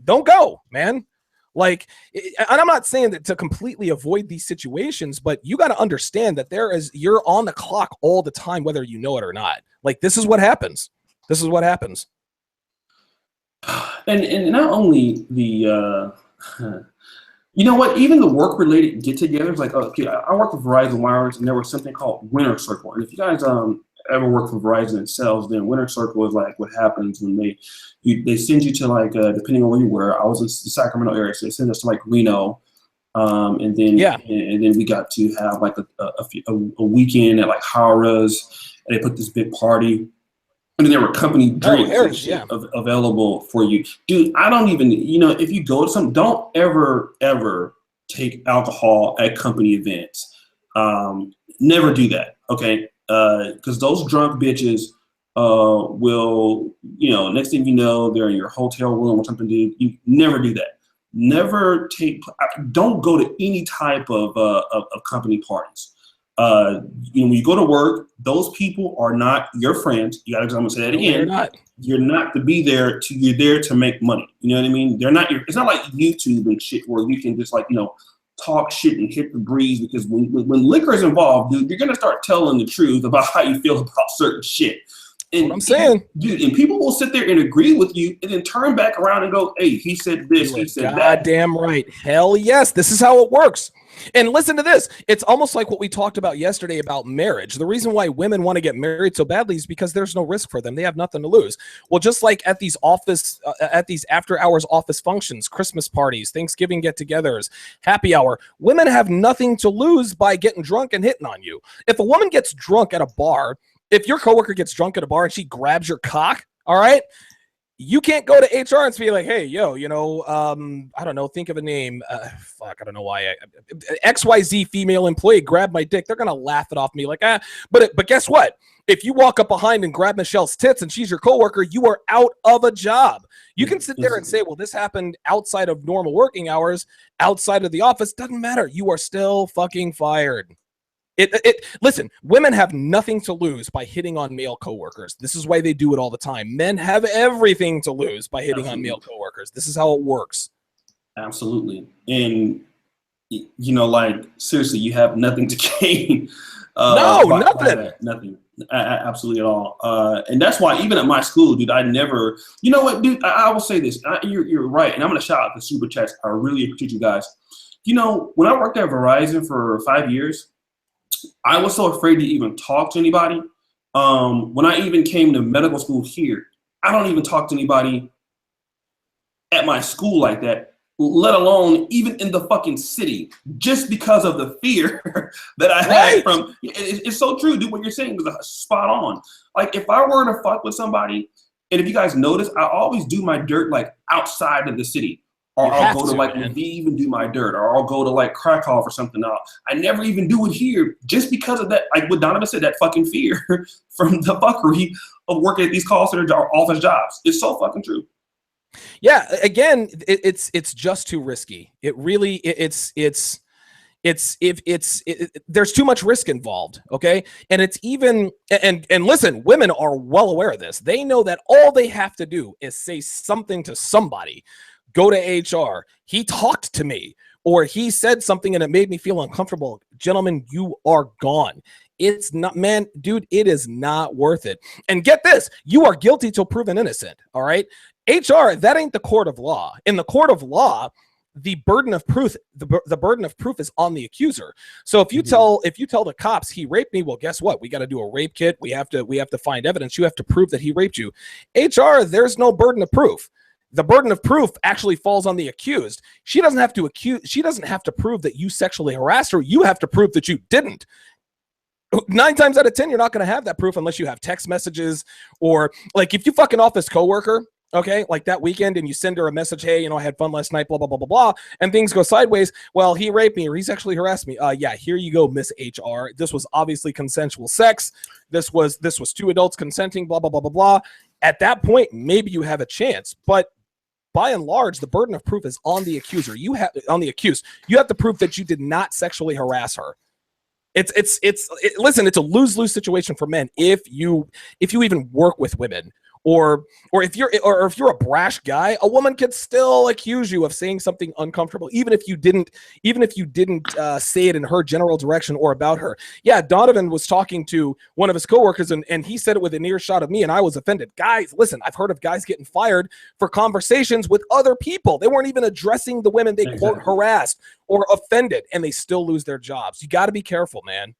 don't go, man. Like, and I'm not saying that to completely avoid these situations, but you got to understand that you're on the clock all the time, whether you know it or not. Like, this is what happens. This is what happens. And not only the, you know what, even the work-related get-togethers, like, okay, I work with Verizon Wireless, and there was something called Winter Circle. And if you guys ever work for Verizon in sales, then Winter Circle is like what happens when they send you to, like, depending on where you were. I was in the Sacramento area, so they send us to like Reno, and then and then we got to have like a weekend at like Hara's, and they put this big party. And then there were company drinks available for you. Dude, I don't even, if you go to some, don't ever take alcohol at company events. Never do that, okay? Because those drunk bitches will, next thing you know, they're in your hotel room or something. Dude, you never do that. Never don't go to any type of company parties. When you go to work, those people are not your friends. I'm gonna say that again. You're not to be there. You're there to make money. You know what I mean? They're not. It's not like YouTube and shit where you can just like talk shit and hit the breeze. Because when liquor is involved, dude, you're gonna start telling the truth about how you feel about certain shit. And what I'm saying, dude, and people will sit there and agree with you, and then turn back around and go, "Hey, he said this, he said that." Goddamn right. Hell yes, this is how it works. And listen to this. It's almost like what we talked about yesterday about marriage. The reason why women want to get married so badly is because there's no risk for them. They have nothing to lose. Well, just like at these after hours office functions, Christmas parties, Thanksgiving get-togethers, happy hour, women have nothing to lose by getting drunk and hitting on you. If a woman gets drunk at a bar, if your coworker gets drunk at a bar and she grabs your cock, all right, you can't go to HR and be like, hey, yo, I don't know, think of a name. I don't know why. XYZ female employee grabbed my dick. They're going to laugh it off me like, But guess what? If you walk up behind and grab Michelle's tits and she's your coworker, you are out of a job. You can sit there and say, well, this happened outside of normal working hours, outside of the office. Doesn't matter. You are still fucking fired. Listen, women have nothing to lose by hitting on male coworkers. This is why they do it all the time. Men have everything to lose by hitting on male coworkers. This is how it works. Absolutely. And like, seriously, you have nothing to gain. Nothing. Nothing. Absolutely at all. And that's why even at my school, dude, I never, you know what, dude, I will say this. You're right. And I'm going to shout out the super chats. I really appreciate you guys. When I worked at Verizon for 5 years, I was so afraid to even talk to anybody. When I even came to medical school here, I don't even talk to anybody at my school like that, let alone even in the fucking city, just because of the fear that I had from, it's so true, dude, what you're saying was spot on. Like, if I were to fuck with somebody, and if you guys notice, I always do my dirt like outside of the city. Or I'll go to like Lviv and do my dirt, or I'll go to like Krakow or something else. I never even do it here just because of that. Like what Donovan said, that fucking fear from the fuckery of working at these call center office jobs. It's so fucking true. Yeah, again, it's just too risky. It really there's too much risk involved, okay? And it's even and listen, women are well aware of this. They know that all they have to do is say something to somebody. Go to HR. He talked to me, or he said something and it made me feel uncomfortable. Gentlemen, you are gone. It's not, man, dude, it is not worth it. And get this, you are guilty till proven innocent, all right? HR, that ain't the court of law. In the court of law, the burden of proof, the burden of proof is on the accuser. So if you tell the cops he raped me, well, guess what? We got to do a rape kit. We have to find evidence. You have to prove that he raped you. HR, there's no burden of proof. The burden of proof actually falls on the accused. She doesn't have to prove that you sexually harassed her. You have to prove that you didn't. 9 times out of 10, you're not going to have that proof unless you have text messages, or like if you fucking office coworker, okay, like that weekend, and you send her a message, hey, I had fun last night, blah, blah, blah, blah, blah, and things go sideways. Well, he raped me, or he sexually harassed me. Yeah, here you go, Miss HR. This was obviously consensual sex. This was 2 adults consenting, blah, blah, blah, blah, blah. At that point, maybe you have a chance, but by and large, the burden of proof is on the accuser. On the accused. You have to prove that you did not sexually harass her. Listen, it's a lose-lose situation for men if you even work with women, or if you're a brash guy, a woman could still accuse you of saying something uncomfortable, even if you didn't say it in her general direction or about her. Yeah, Donovan was talking to one of his coworkers, and he said it within earshot of me, and I was offended. Guys, listen, I've heard of guys getting fired for conversations with other people. They weren't even addressing the women they quote harassed or offended, and they still lose their jobs. You got to be careful, man.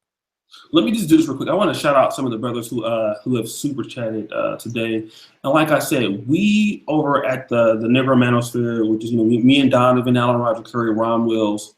Let me just do this real quick. I want to shout out some of the brothers who have super chatted today. And like I said, we over at the Negro Manosphere, which is me and Donovan, Alan Roger Curry, Ron Wills,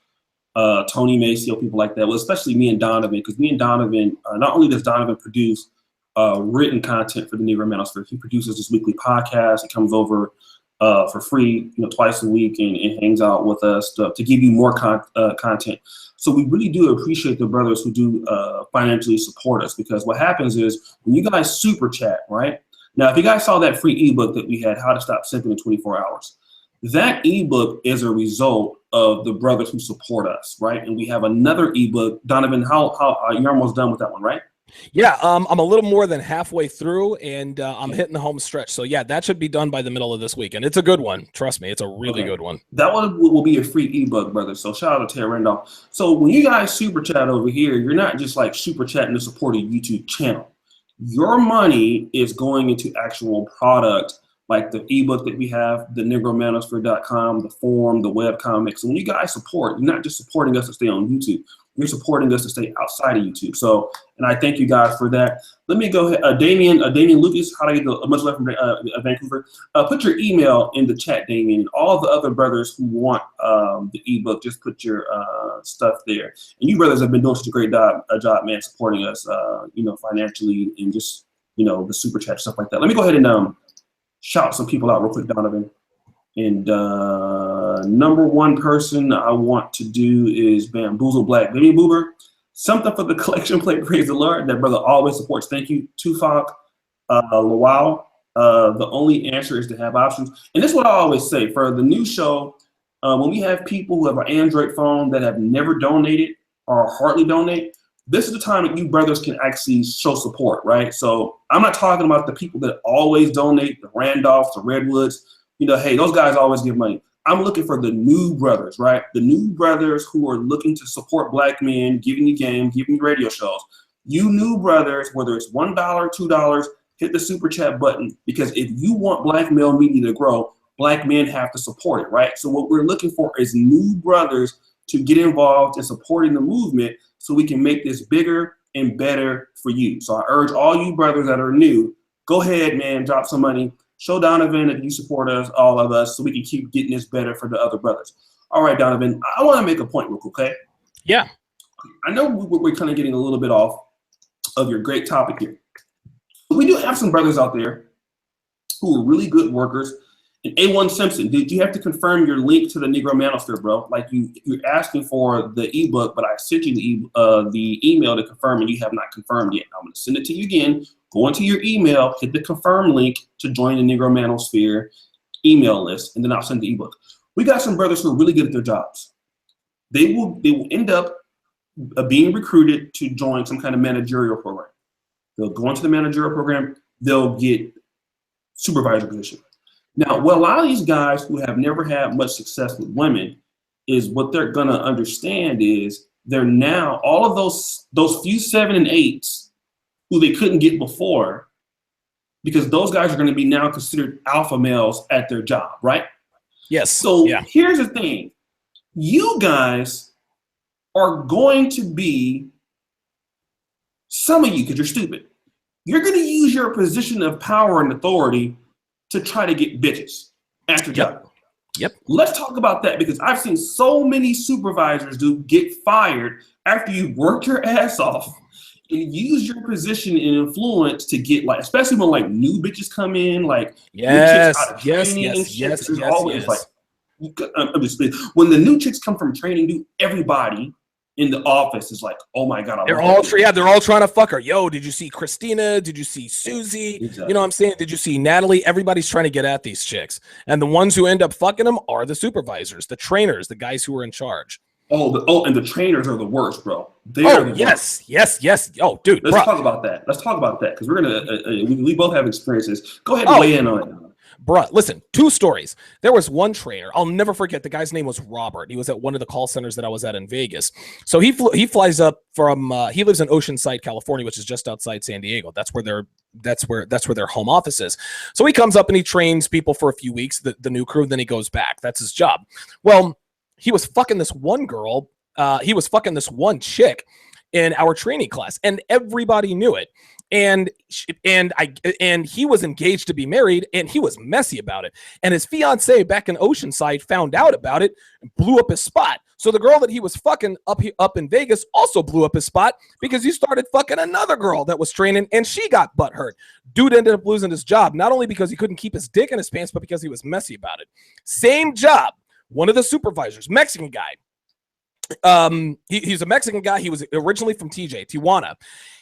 Tony Maceo, people like that. Well, especially me and Donovan, because me and Donovan, not only does Donovan produce written content for the Negro Manosphere, he produces this weekly podcast. He comes over for free, twice a week and hangs out with us to give you more content. So we really do appreciate the brothers who do financially support us, because what happens is when you guys super chat, right? Now, if you guys saw that free ebook that we had, How to Stop Simping in 24 Hours, that ebook is a result of the brothers who support us, right? And we have another ebook. Donovan, how you're almost done with that one, right? Yeah, I'm a little more than halfway through, and I'm hitting the home stretch. So yeah, that should be done by the middle of this week, and it's a good one. Trust me, it's a really good one. That one will be a free ebook, brother. So shout out to Ted Randolph. So when you guys super chat over here, you're not just like super chatting to support a YouTube channel. Your money is going into actual product, like the ebook that we have, the negromanosphere.com, the forum, the web comics. So when you guys support, you're not just supporting us to stay on YouTube. You're supporting us to stay outside of YouTube. So, and I thank you guys for that. Let me go ahead. Damian Lucas, how do I get much love from Vancouver? Put your email in the chat, Damian. And all the other brothers who want the ebook, just put your stuff there. And you brothers have been doing such a great job, man, supporting us, financially and just, the super chat, stuff like that. Let me go ahead and shout some people out real quick, Donovan. And number one person I want to do is Bamboozle Black Baby Boober. Something for the collection plate, praise the Lord. That brother always supports. Thank you. Tufok, Lawal. The only answer is to have options. And this is what I always say for the new show. When we have people who have an Android phone that have never donated or hardly donate, this is the time that you brothers can actually show support, right? So I'm not talking about the people that always donate, the Randolphs, the Redwoods. Hey, those guys always give money. I'm looking for the new brothers, right? The new brothers who are looking to support black men, giving you game, giving you radio shows. You new brothers, whether it's $1, $2, hit the super chat button, because if you want black male media to grow, black men have to support it, right? So what we're looking for is new brothers to get involved in supporting the movement so we can make this bigger and better for you. So I urge all you brothers that are new, go ahead, man, drop some money. Show Donovan that you support us, all of us, so we can keep getting this better for the other brothers. All right, Donovan, I want to make a point real quick, okay? Yeah. I know we're kind of getting a little bit off of your great topic here. But we do have some brothers out there who are really good workers. And A1 Simpson, did you have to confirm your link to the Negro Manosphere, bro? Like you're asking for the ebook, but I sent you the email to confirm, and you have not confirmed yet. I'm going to send it to you again. Go into your email, hit the confirm link to join the Negro Manosphere email list, and then I'll send the ebook. We got some brothers who are really good at their jobs. They will end up being recruited to join some kind of managerial program. They'll go into the managerial program. They'll get supervisor position. Now, what a lot of these guys who have never had much success with women is what they're going to understand is they're now all of those few 7 and 8s who they couldn't get before, because those guys are going to be now considered alpha males at their job, right? Yes. So here's the thing. You guys are going to be, some of you, because you're stupid, you're going to use your position of power and authority to try to get bitches at your job. Yep. Let's talk about that, because I've seen so many supervisors get fired after you worked your ass off and use your position and influence to get, like, especially when like new bitches come in, like yes, when the new chicks come from training, dude, everybody in the office is like, oh my God. They're all trying to fuck her. Yo, did you see Christina? Did you see Susie? Exactly. You know what I'm saying? Did you see Natalie? Everybody's trying to get at these chicks. And the ones who end up fucking them are the supervisors, the trainers, the guys who are in charge. And the trainers are the worst, bro. Yes. Oh, dude, let's talk about that. Because we're gonna we both have experiences. Go ahead and weigh in on it. Bruh, listen, 2 stories. There was one trainer. I'll never forget. The guy's name was Robert. He was at one of the call centers that I was at in Vegas. So he flies up from. He lives in Oceanside, California, which is just outside San Diego. That's where their home office is. So he comes up and he trains people for a few weeks, the new crew. Then he goes back. That's his job. Well, he was fucking this one girl. He was fucking this one chick in our training class, and everybody knew it. And he was engaged to be married, and he was messy about it. And his fiance back in Oceanside found out about it and blew up his spot. So the girl that he was fucking up in Vegas also blew up his spot because he started fucking another girl that was training, and she got butthurt. Dude ended up losing his job, not only because he couldn't keep his dick in his pants, but because he was messy about it. Same job. One of the supervisors, Mexican guy. He's a Mexican guy. He was originally from Tijuana.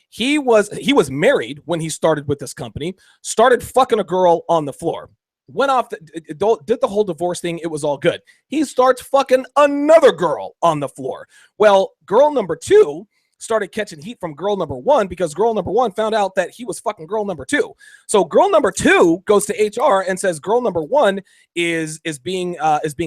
He was married when he started with this company, started fucking a girl on the floor, went off, did the whole divorce thing. It was all good. He starts fucking another girl on the floor. Well, girl number 2 started catching heat from girl number 1 because girl number 1 found out that he was fucking girl number 2. So girl number 2 goes to HR and says girl number 1 is being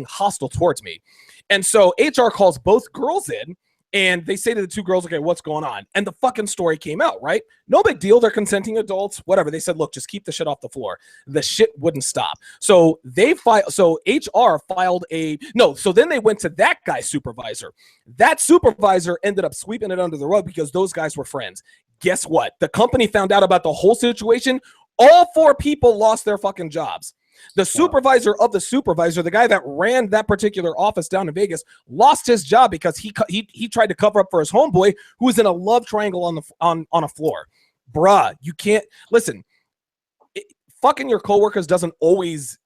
hostile towards me. And so HR calls both girls in. And they say to the 2 girls, okay, what's going on? And the fucking story came out, right? No big deal. They're consenting adults, whatever. They said, look, just keep the shit off the floor. The shit wouldn't stop. So HR filed so then they went to that guy's supervisor. That supervisor ended up sweeping it under the rug because those guys were friends. Guess what? The company found out about the whole situation. All 4 people lost their fucking jobs. The supervisor of the supervisor, the guy that ran that particular office down in Vegas, lost his job because he tried to cover up for his homeboy who was in a love triangle on a floor. Bruh, you can't listen. Fucking your coworkers doesn't always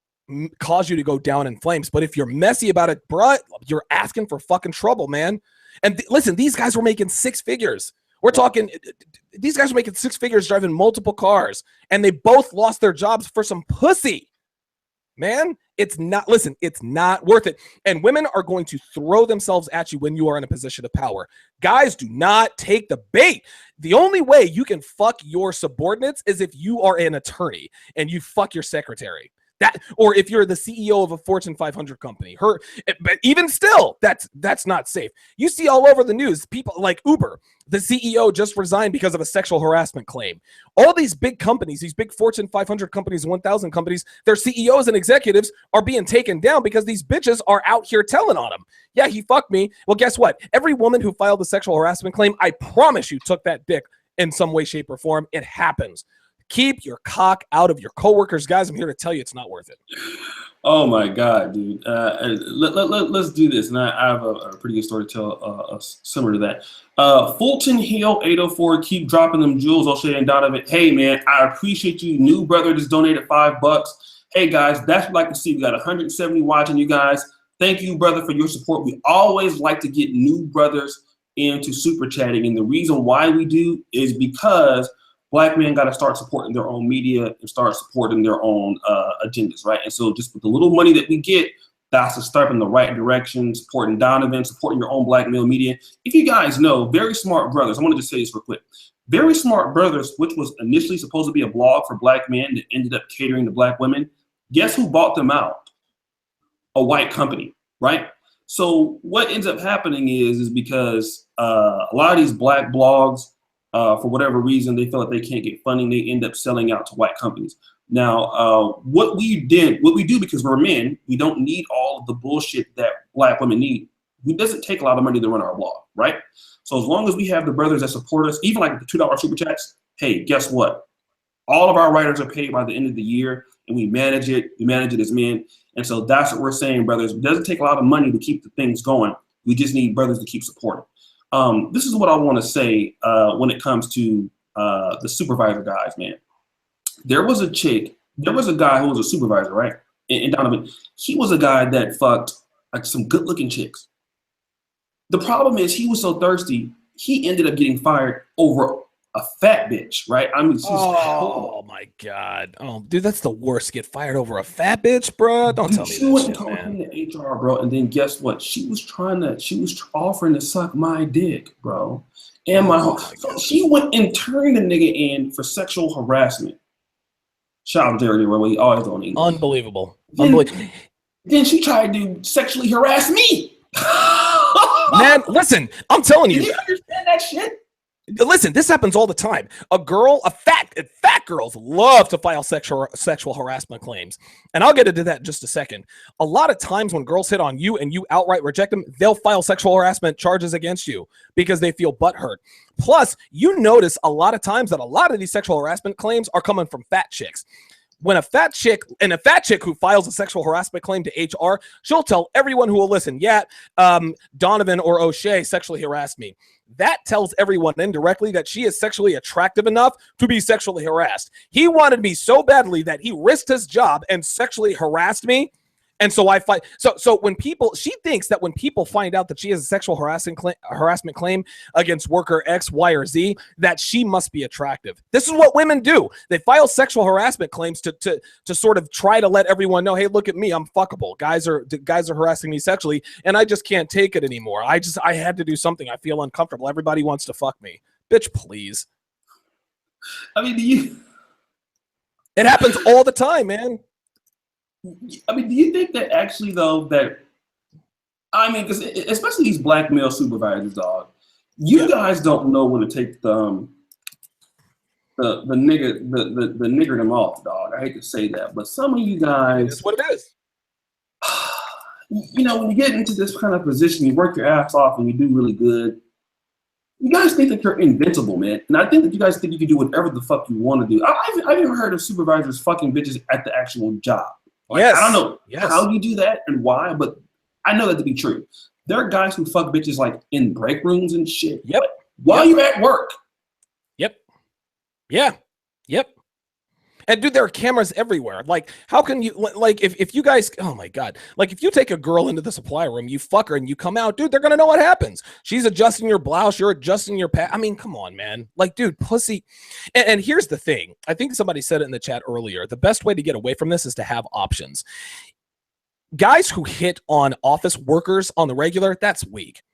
cause you to go down in flames, but if you're messy about it, bruh, you're asking for fucking trouble, man. And listen, these guys were making 6 figures. We're talking, these guys were making 6 figures driving multiple cars, and they both lost their jobs for some pussy. Man, it's not worth it. And women are going to throw themselves at you when you are in a position of power. Guys, do not take the bait. The only way you can fuck your subordinates is if you are an attorney and you fuck your secretary. Or if you're the CEO of a Fortune 500 company, but even still, that's not safe. You see all over the news, people like Uber, the CEO just resigned because of a sexual harassment claim. All these big companies, these big Fortune 500 companies, 1,000 companies, their CEOs and executives are being taken down because these bitches are out here telling on them. Yeah, he fucked me. Well, guess what? Every woman who filed a sexual harassment claim, I promise you took that dick in some way, shape, or form. It happens. Keep your cock out of your coworkers, guys. I'm here to tell you it's not worth it. Oh my God, dude. Let's do this. And I have a pretty good story to tell similar to that. Fulton Hill 804, keep dropping them jewels, O'Shea and Donovan. Hey man, I appreciate you. New brother just donated $5. Hey guys, that's what I like to see. We got 170 watching you guys. Thank you, brother, for your support. We always like to get new brothers into super chatting. And the reason why we do is because Black men got to start supporting their own media and start supporting their own agendas, right? And so just with the little money that we get, that's a step in the right direction, supporting Donovan, supporting your own Black male media. If you guys know, Very Smart Brothers, I wanted to say this real quick. Very Smart Brothers, which was initially supposed to be a blog for Black men that ended up catering to Black women, guess who bought them out? A white company, right? So what ends up happening is because a lot of these Black blogs, for whatever reason, they feel like they can't get funding. They end up selling out to white companies. Now, what we do because we're men, we don't need all of the bullshit that Black women need. It doesn't take a lot of money to run our blog, right? So as long as we have the brothers that support us, even like the $2 super chats, hey, guess what? All of our writers are paid by the end of the year, and we manage it. We manage it as men. And so that's what we're saying, brothers. It doesn't take a lot of money to keep the things going. We just need brothers to keep supporting. This is what I want to say when it comes to the supervisor guys, man. There was a guy who was a supervisor, right? And Donovan, he was a guy that fucked like some good looking chicks. The problem is he was so thirsty, he ended up getting fired over a fat bitch, right? I mean, she's oh my god, oh dude, that's the worst. Get fired over a fat bitch, bro? Don't tell me she that went shit, and man. told me to HR, bro, and then guess what? She was offering to suck my dick, bro, and so she went and turned the nigga in for sexual harassment. Shout out to Jerry, where he always on English. Unbelievable. Unbelievable. Then she tried to sexually harass me. Man, listen, I'm telling you. Do you understand that shit? Listen, this happens all the time. Fat girls love to file sexual harassment claims. And I'll get into that in just a second. A lot of times when girls hit on you and you outright reject them, they'll file sexual harassment charges against you because they feel butthurt. Plus, you notice a lot of times that a lot of these sexual harassment claims are coming from fat chicks. When a fat chick who files a sexual harassment claim to HR, she'll tell everyone who will listen, Donovan or O'Shea sexually harassed me. That tells everyone indirectly that she is sexually attractive enough to be sexually harassed. He wanted me so badly that he risked his job and sexually harassed me. And so I fight. So she thinks that when people find out that she has a sexual harassment claim against worker X, Y, or Z, that she must be attractive. This is what women do. They file sexual harassment claims to sort of try to let everyone know, hey, look at me, I'm fuckable. Guys are harassing me sexually, and I just can't take it anymore. I had to do something. I feel uncomfortable. Everybody wants to fuck me. Bitch, please. I mean, it happens all the time, man. I mean, do you think that actually, though, because especially these black male supervisors, dog, you guys don't know when to take the nigger them off, dog. I hate to say that, but some of you guys, that's what it is. You know, when you get into this kind of position, you work your ass off and you do really good. You guys think that you're invincible, man, and I think that you guys think you can do whatever the fuck you want to do. I've never heard of supervisors fucking bitches at the actual job. Like, yes. I don't know how you do that and why, but I know that to be true. There are guys who fuck bitches like in break rooms and shit. Yep. While you're at work. Yep. Yeah. Yep. And dude, there are cameras everywhere. Like, how can you, like, if you guys, oh my God, like if you take a girl into the supply room, you fuck her and you come out, dude, they're going to know what happens. She's adjusting your blouse, you're adjusting your pants. I mean, come on, man. Like, dude, pussy. And here's the thing. I think somebody said it in the chat earlier. The best way to get away from this is to have options. Guys who hit on office workers on the regular, that's weak.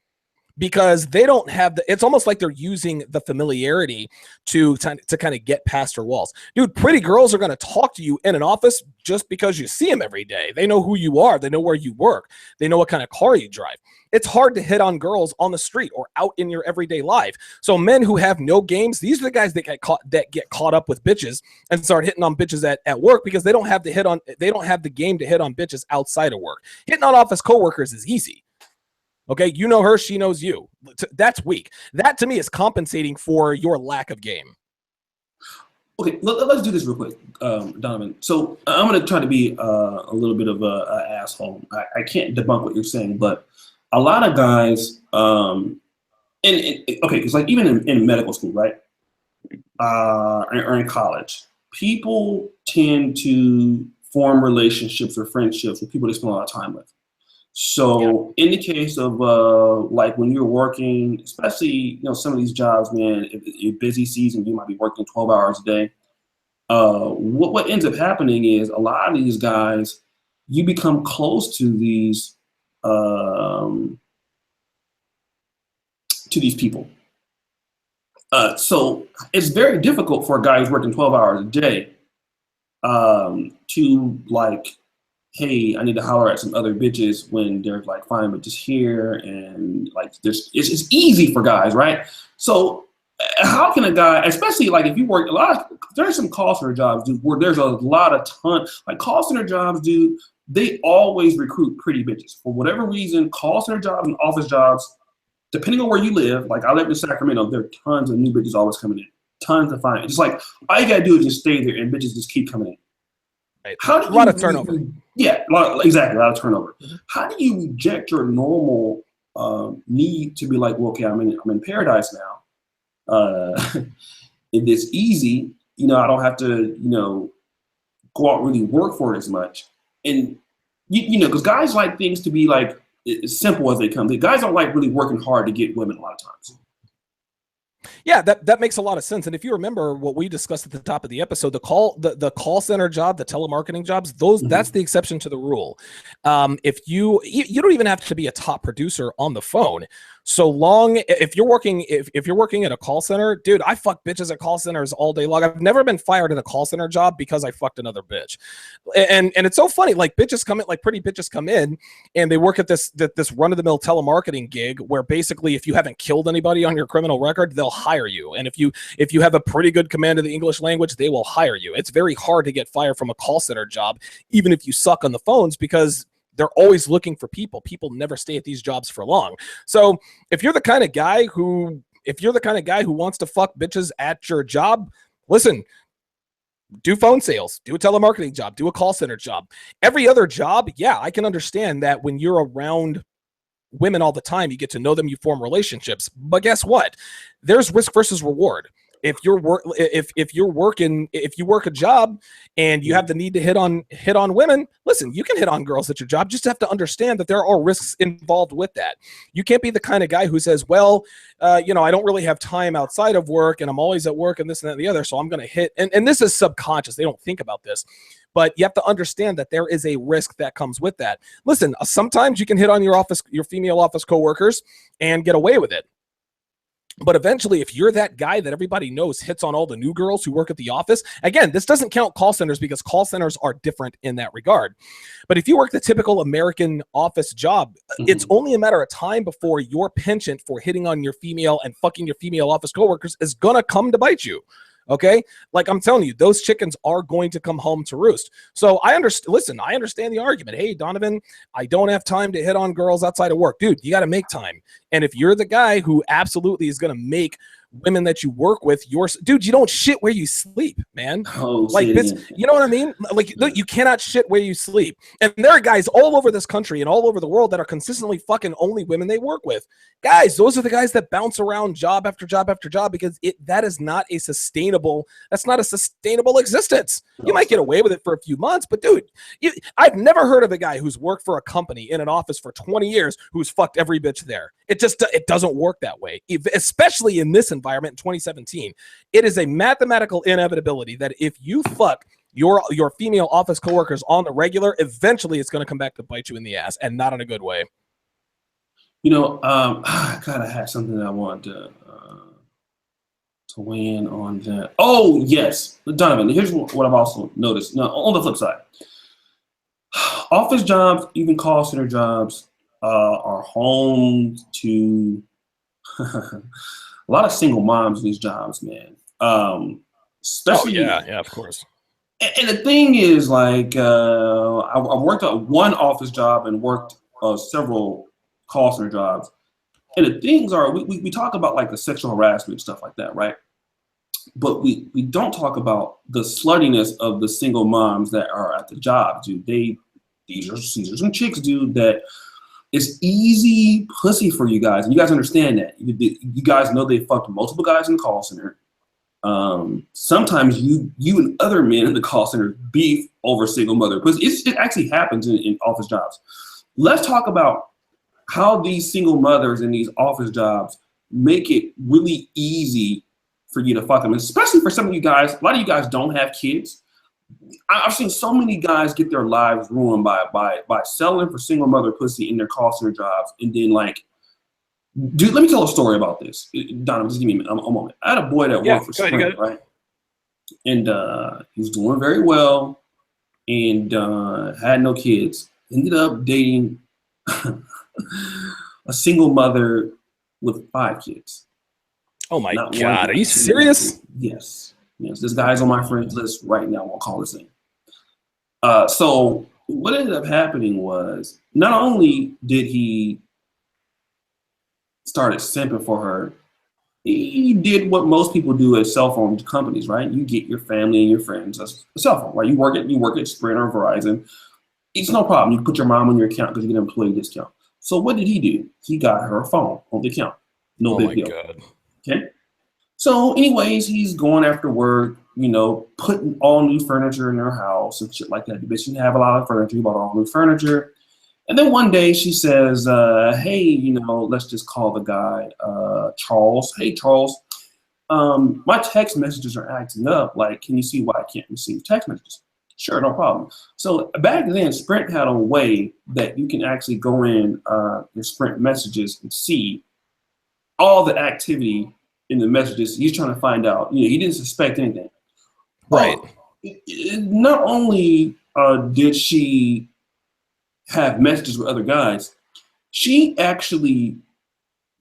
Because they don't have it's almost like they're using the familiarity to kind of get past her walls. Dude, pretty girls are going to talk to you in an office just because you see them every day. They know who you are. They know where you work. They know what kind of car you drive. It's hard to hit on girls on the street or out in your everyday life. So men who have no games, these are the guys that get caught up with bitches and start hitting on bitches at work because they don't have the game to hit on bitches outside of work. Hitting on office coworkers is easy. Okay, you know her, she knows you. That's weak. That to me is compensating for your lack of game. Okay, let's do this real quick, Donovan. So I'm going to try to be a little bit of an asshole. I can't debunk what you're saying, but a lot of guys, okay, because like even in medical school, right, or in college, people tend to form relationships or friendships with people they spend a lot of time with. So in the case of like when you're working, especially some of these jobs, man, if busy season, you might be working 12 hours a day. What ends up happening is a lot of these guys, you become close to these people. So it's very difficult for a guy who's working 12 hours a day to like, hey, I need to holler at some other bitches when there's like fine bitches here, and like it's easy for guys, right? So how can a guy, especially like if you work there's some call center jobs, dude, where there's a lot of like call center jobs, dude, they always recruit pretty bitches for whatever reason. Call center jobs and office jobs, depending on where you live, like I live in Sacramento, there are tons of new bitches always coming in, tons to find. Just like all you gotta do is just stay there and bitches just keep coming in. A lot of turnover. Yeah, exactly, a lot of turnover. Mm-hmm. How do you reject your normal need to be like, well, okay, I'm in paradise now. If it's easy, I don't have to, go out and really work for it as much. And because guys like things to be like as simple as they come. The guys don't like really working hard to get women a lot of times. Yeah, that makes a lot of sense. And if you remember what we discussed at the top of the episode, the call center job, the telemarketing jobs, that's the exception to the rule. If you don't even have to be a top producer on the phone. So long if you're working at a call center, dude, I fuck bitches at call centers all day long. I've never been fired at a call center job because I fucked another bitch. And it's so funny, like bitches come in, like pretty bitches come in and they work at this run-of-the-mill telemarketing gig where basically if you haven't killed anybody on your criminal record, they'll hire you. And if you have a pretty good command of the English language, they will hire you. It's very hard to get fired from a call center job, even if you suck on the phones, because they're always looking for people. People never stay at these jobs for long. So if you're the kind of guy who wants to fuck bitches at your job, listen, do phone sales, do a telemarketing job, do a call center job. Every other job, yeah, I can understand that when you're around women all the time, you get to know them, you form relationships. But guess what? There's risk versus reward. If you work a job and you have the need to hit on women, listen, you can hit on girls at your job. Just have to understand that there are risks involved with that. You can't be the kind of guy who says, well, I don't really have time outside of work and I'm always at work and this and that and the other, so I'm going to hit. And this is subconscious. They don't think about this. But you have to understand that there is a risk that comes with that. Listen, sometimes you can hit on your female office coworkers and get away with it. But eventually, if you're that guy that everybody knows hits on all the new girls who work at the office, again, this doesn't count call centers because call centers are different in that regard. But if you work the typical American office job, it's only a matter of time before your penchant for hitting on your female and fucking your female office coworkers is going to come to bite you. Okay, like I'm telling you, those chickens are going to come home to roost. So I understand the argument. Hey, Donovan, I don't have time to hit on girls outside of work. Dude, you got to make time. And if you're the guy who absolutely is going to make women that you work with dude, you don't shit where you sleep, man. Like this, you know what I mean? Like you cannot shit where you sleep. And there are guys all over this country and all over the world that are consistently fucking only women they work with. Guys, those are the guys that bounce around job after job after job because that's not a sustainable existence. You might get away with it for a few months, but dude, I've never heard of a guy who's worked for a company in an office for 20 years who's fucked every bitch there. It doesn't work that way, especially in this environment in 2017. It is a mathematical inevitability that if you fuck your female office coworkers on the regular, eventually it's going to come back to bite you in the ass, and not in a good way. I kind of had something that I wanted to weigh in on that. Oh, yes. Donovan, here's what I've also noticed. Now, on the flip side, office jobs, even call center jobs, are home to a lot of single moms in these jobs, man. Especially, of course. And the thing is, like, I've worked at one office job and worked several call center jobs. And the things are, we talk about like the sexual harassment, stuff like that, right? But we don't talk about the sluttiness of the single moms that are at the job, dude. These are some chicks, dude, that it's easy pussy for you guys. And you guys understand that. You guys know they fucked multiple guys in the call center. Sometimes you and other men in the call center beef over single mother. Because it actually happens in office jobs. Let's talk about how these single mothers in these office jobs make it really easy for you to fuck them, especially for some of you guys. A lot of you guys don't have kids. I've seen so many guys get their lives ruined by selling for single mother pussy in their call center jobs. And then, like, dude, let me tell a story about this. Donovan, just give me a moment. I had a boy that worked for Sprint, right? And he was doing very well and had no kids. Ended up dating a single mother with 5 kids. Oh my God, are you serious? Yes. This guy's on my friends list right now. I'll call his name. So what ended up happening was, not only did he started simping for her, he did what most people do at cell phone companies, right? You get your family and your friends a cell phone, right? You work at Sprint or Verizon. It's no problem. You put your mom on your account because you get an employee discount. So what did he do? He got her a phone on the account. No big deal. God. Okay. So anyways, he's going after work, putting all new furniture in her house and shit like that. The bitch didn't have a lot of furniture. He bought all new furniture. And then one day she says, hey, let's just call the guy Charles. Hey, Charles, my text messages are acting up. Like, can you see why I can't receive text messages? Sure, no problem. So back then, Sprint had a way that you can actually go in your Sprint messages and see all the activity in the messages. He's trying to find out. You know, he didn't suspect anything. Right. Not only did she have messages with other guys, she actually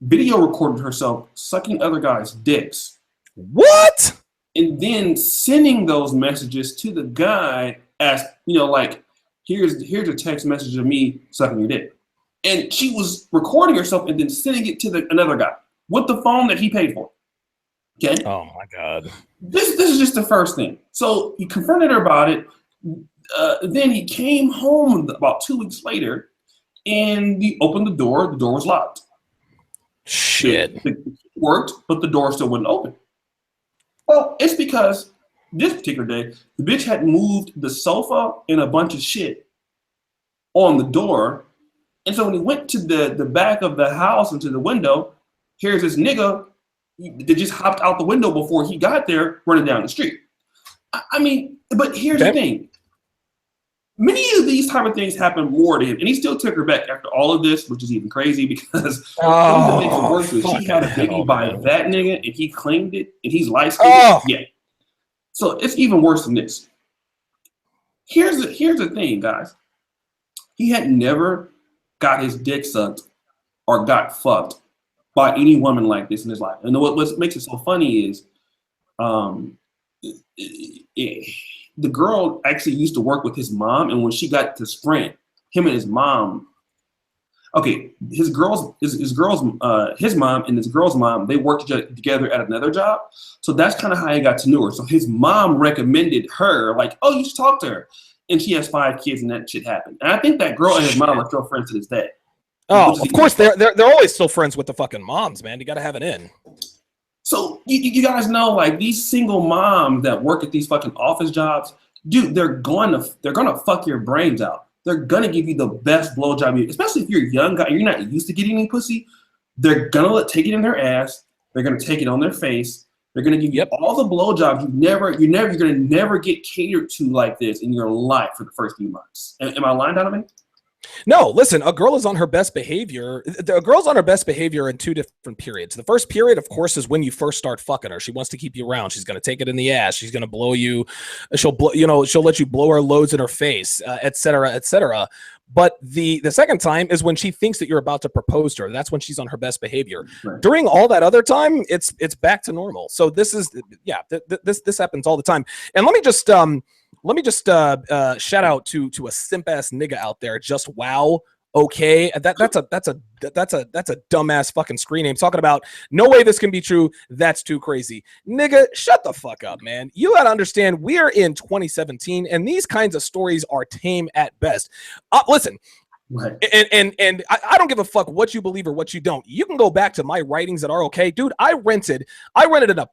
video recorded herself sucking other guys' dicks. What? And then sending those messages to the guy as, you know, like, here's a text message of me sucking your dick. And she was recording herself and then sending it to another guy with the phone that he paid for. Okay. Oh my God. This is just the first thing. So he confronted her about it. Then he came home about 2 weeks later, and he opened the door. The door was locked. Shit. It worked, but the door still wouldn't open. Well, it's because this particular day, the bitch had moved the sofa and a bunch of shit on the door. And so when he went to the back of the house and to the window, here's this nigga that just hopped out the window before he got there, running down the street. I mean, but here's the thing. Many of these type of things happen more to him, and he still took her back after all of this, which is even crazy because that makes it worse is she had a baby by that nigga, and he claimed it, and he's light-skinned. Yeah. So it's even worse than this. Here's the thing, guys. He had never got his dick sucked or got fucked by any woman like this in his life. And what makes it so funny is the girl actually used to work with his mom, and when she got to Sprint, him and his mom, his mom and his girl's mom, they worked together at another job. So that's kind of how he got to know her. So his mom recommended her, like, oh, you should talk to her. And she has 5 kids, and that shit happened. And I think that girl and his mom are still friends to this day. Oh, of course, they're always still friends with the fucking moms, man. You got to have it in. So you guys know, like, these single moms that work at these fucking office jobs, dude, they're gonna fuck your brains out. They're gonna give you the best blowjob, especially if you're a young guy, you're not used to getting any pussy. They're gonna take it in their ass. They're gonna take it on their face. They're gonna give you all the blowjobs you're gonna never get catered to like this in your life for the first few months. Am I lying, Donovan? No, listen, a girl is on her best behavior. A girl's on her best behavior in 2 different periods. The first period, of course, is when you first start fucking her. She wants to keep you around. She's going to take it in the ass. She's going to blow you. She'll let you blow her loads in her face, et cetera, et cetera. But the second time is when she thinks that you're about to propose to her. That's when she's on her best behavior. Right. During all that other time, it's back to normal. So this happens all the time. And let me just shout out to a simp ass nigga out there. Just wow. Okay, that's a dumbass fucking screen name talking about no way this can be true. That's too crazy, nigga. Shut the fuck up, man. You gotta understand we are in 2017 and these kinds of stories are tame at best. Listen. Right. And I don't give a fuck what you believe or what you don't. You can go back to my writings that are okay, dude. I rented a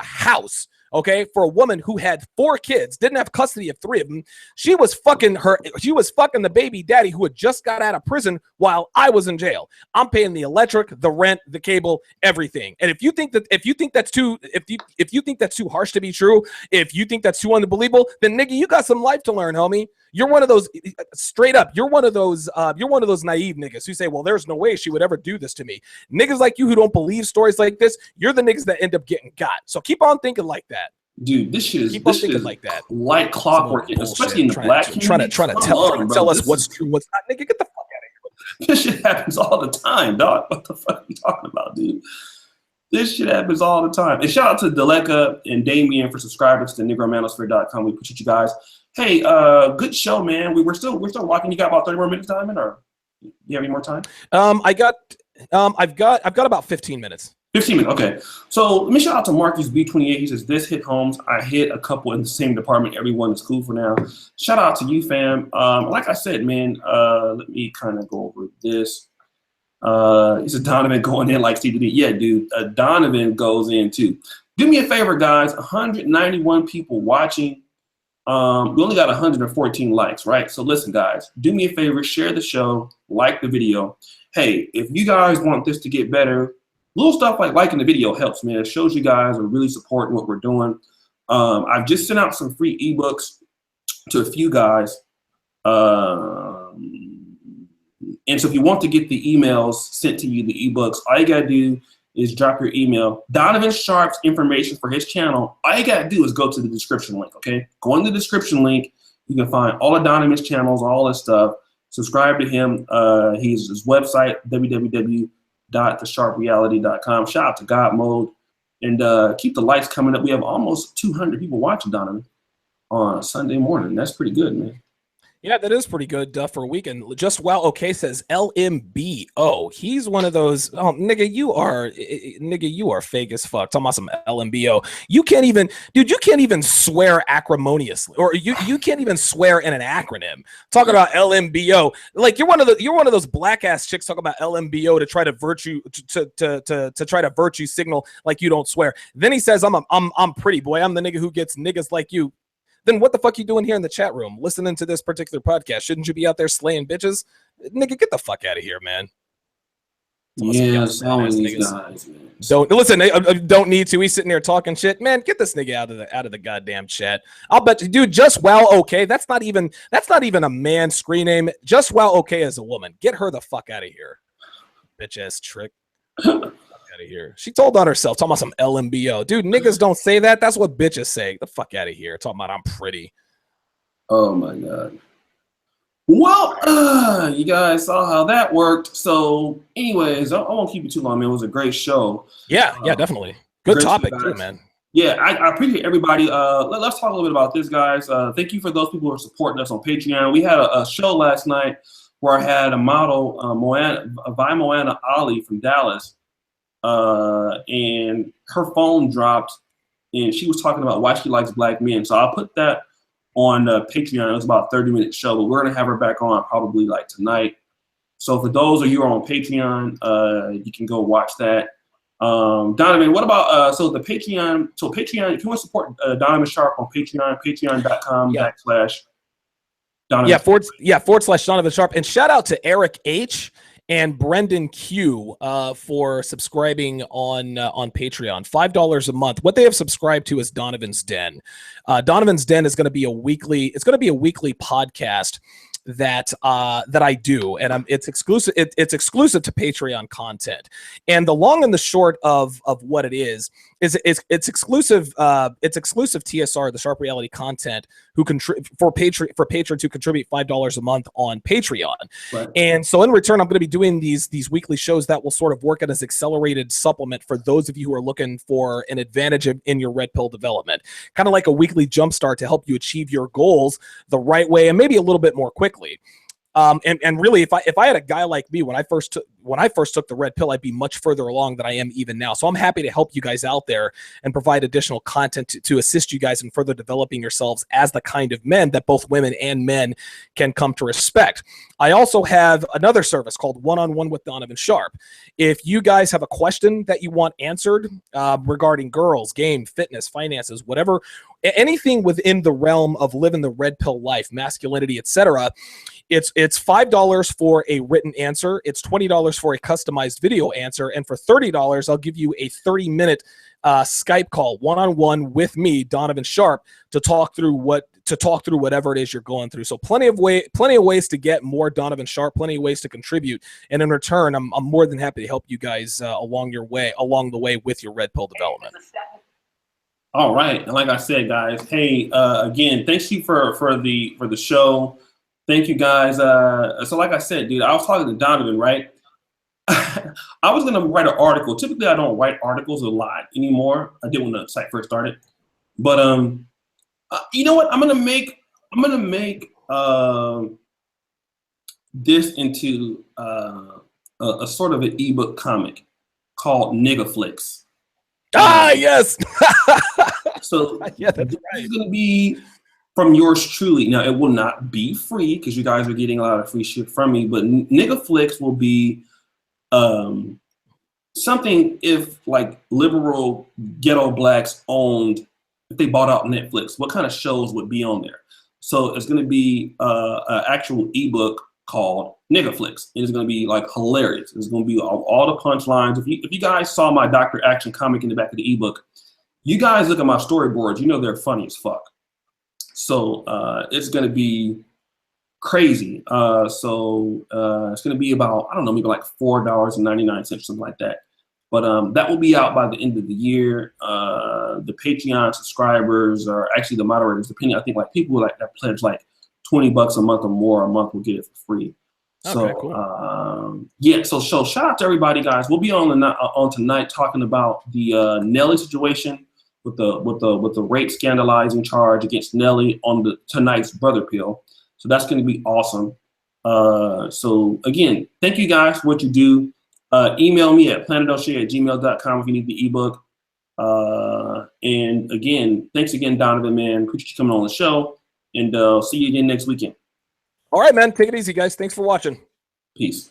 house. Okay, for a woman who had 4 kids, didn't have custody of 3 of them. She was fucking the baby daddy who had just got out of prison while I was in jail. I'm paying the electric, the rent, the cable, everything. And if you think that's too harsh to be true, if you think that's too unbelievable, then nigga, you got some life to learn, homie. You're one of those straight up. You're one of those naive niggas who say, well, there's no way she would ever do this to me. Niggas like you who don't believe stories like this, you're the niggas that end up getting got. So keep on thinking like that. Dude, this shit is like that. Like clockwork, especially in the black community. Trying to tell us what's true, what's not. Nigga, get the fuck out of here. This shit happens all the time, dog. What the fuck are you talking about, dude? This shit happens all the time. And shout out to Deleka and Damien for subscribing to negromanosphere.com. We appreciate you guys. Hey, good show, man. We're still walking. You got about 30 more minutes time in, or you have any more time? I've got about 15 minutes. 15 minutes, okay. So let me shout out to Marcus B28. He says, this hit homes. I hit a couple in the same department. Everyone is cool for now. Shout out to you, fam. Like I said, man, let me kind of go over this. He said, Donovan going in like CDD. Yeah, dude, Donovan goes in too. Do me a favor, guys. 191 people watching. We only got 114 likes, right? So listen, guys, do me a favor, share the show, like the video. Hey, if you guys want this to get better, little stuff like liking the video helps, man. It shows you guys are really supporting what we're doing. I've just sent out some free ebooks to a few guys. And so if you want to get the emails sent to you, the ebooks, all you gotta do is drop your email. Donovan Sharpe's information for his channel, all you gotta do is go to the description link, okay? Go in the description link. You can find all of Donovan's channels, all this stuff. Subscribe to him. His website, www.thesharpereality.com. Shout out to God Mode. And keep the lights coming up. We have almost 200 people watching Donovan on Sunday morning. That's pretty good, man. Yeah, that is pretty good for a weekend. Just Wow Okay says LMBO. He's one of those. Oh, nigga, you are fake as fuck. Talking about some LMBO. You can't even, dude. You can't even swear acrimoniously, or you can't even swear in an acronym. Talking about LMBO, like you're one of those black ass chicks talking about LMBO to try to try to virtue signal like you don't swear. Then he says I'm pretty boy. I'm the nigga who gets niggas like you. Then what the fuck you doing here in the chat room listening to this particular podcast? Shouldn't you be out there slaying bitches? Nigga, get the fuck out of here, man. Yeah, some of these guys, man. Don't listen. Don't need to. He's sitting there talking shit, man. Get this nigga out of the goddamn chat. I'll bet you, dude. Just Wow Okay. That's not even a man screen name. Just Wow Okay is a woman. Get her the fuck out of here, bitch ass trick. Out of here. She told on herself, talking about some LMBO. Dude, niggas don't say that. That's what bitches say. Get the fuck out of here. Talking about I'm pretty. Oh my God. Well, you guys saw how that worked. So anyways, I won't keep you too long, man. It was a great show. Yeah, definitely. Good topic too, man. Yeah, I appreciate everybody. Let's talk a little bit about this, guys. Thank you for those people who are supporting us on Patreon. We had a show last night where I had a model, Moana Ali from Dallas. And her phone dropped, and she was talking about why she likes black men. So I'll put that on Patreon. It was about a 30-minute show, but we're gonna have her back on probably like tonight. So for those of you who are on Patreon, you can go watch that. Donovan, what about so the Patreon? So Patreon, if you want to support Donovan Sharpe on Patreon, patreon.com/Donovan. /Donovan Sharpe. And shout out to Eric H. and Brendan Q for subscribing on Patreon. $5 a month. What they have subscribed to is Donovan's Den. Donovan's Den is going to be a weekly. It's going to be a weekly podcast that I do, and it's exclusive. It's exclusive to Patreon content. And the long and the short of what it is it's exclusive. It's exclusive TSR, the Sharpe Reality content, who for patrons who contribute $5 a month on Patreon. Right. And so in return, I'm going to be doing these weekly shows that will sort of work as accelerated supplement for those of you who are looking for an advantage in your red pill development, kind of like a weekly jumpstart to help you achieve your goals the right way and maybe a little bit more quickly. And really, if I had a guy like me when I first took the red pill, I'd be much further along than I am even now. So I'm happy to help you guys out there and provide additional content to assist you guys in further developing yourselves as the kind of men that both women and men can come to respect. I also have another service called One-on-One with Donovan Sharpe. If you guys have a question that you want answered regarding girls, game, fitness, finances, whatever, anything within the realm of living the red pill life, masculinity, etc., it's $5 for a written answer. It's $20 for a customized video answer. And for $30, I'll give you a 30-minute Skype call one-on-one with me, Donovan Sharpe, to talk through whatever it is you're going through. So plenty of ways to get more Donovan Sharpe, plenty of ways to contribute. And in return, I'm more than happy to help you guys along the way with your red pill development. All right. And like I said, guys, hey, again, thanks you for the show. Thank you, guys. So like I said, dude, I was talking to Donovan, right? I was going to write an article. Typically, I don't write articles a lot anymore. I did when the site first started. But you know what? I'm gonna make this into a sort of an ebook comic called Nigga Flicks. Yes. So yeah, that's right. This is gonna be from yours truly. Now, it will not be free because you guys are getting a lot of free shit from me, but Nigga Flicks will be something if like liberal ghetto blacks owned, if they bought out Netflix, what kind of shows would be on there? So it's going to be an actual ebook called nigga flicks. It is going to be like hilarious. It's going to be all the punchlines. If you guys saw my Dr. Action comic in the back of the ebook, you guys look at my storyboards, you know they're funny as fuck. So it's going to be crazy. So it's going to be about, I don't know, maybe like $4.99, something like that. But that will be out by the end of the year. The Patreon subscribers, or actually the moderators, depending, I think like people like that pledge like $20 a month or more a month will get it for free. So Okay, cool. yeah, so shout out to everybody, guys. We'll be on tonight talking about the Nelly situation with the rape scandalizing charge against Nelly on tonight's Brother Pill. So that's going to be awesome. So again, thank you guys for what you do. Email me at planetoshay@gmail.com if you need the ebook. And again, thanks again, Donovan, man. Appreciate you coming on the show. And see you again next weekend. All right, man. Take it easy, guys. Thanks for watching. Peace.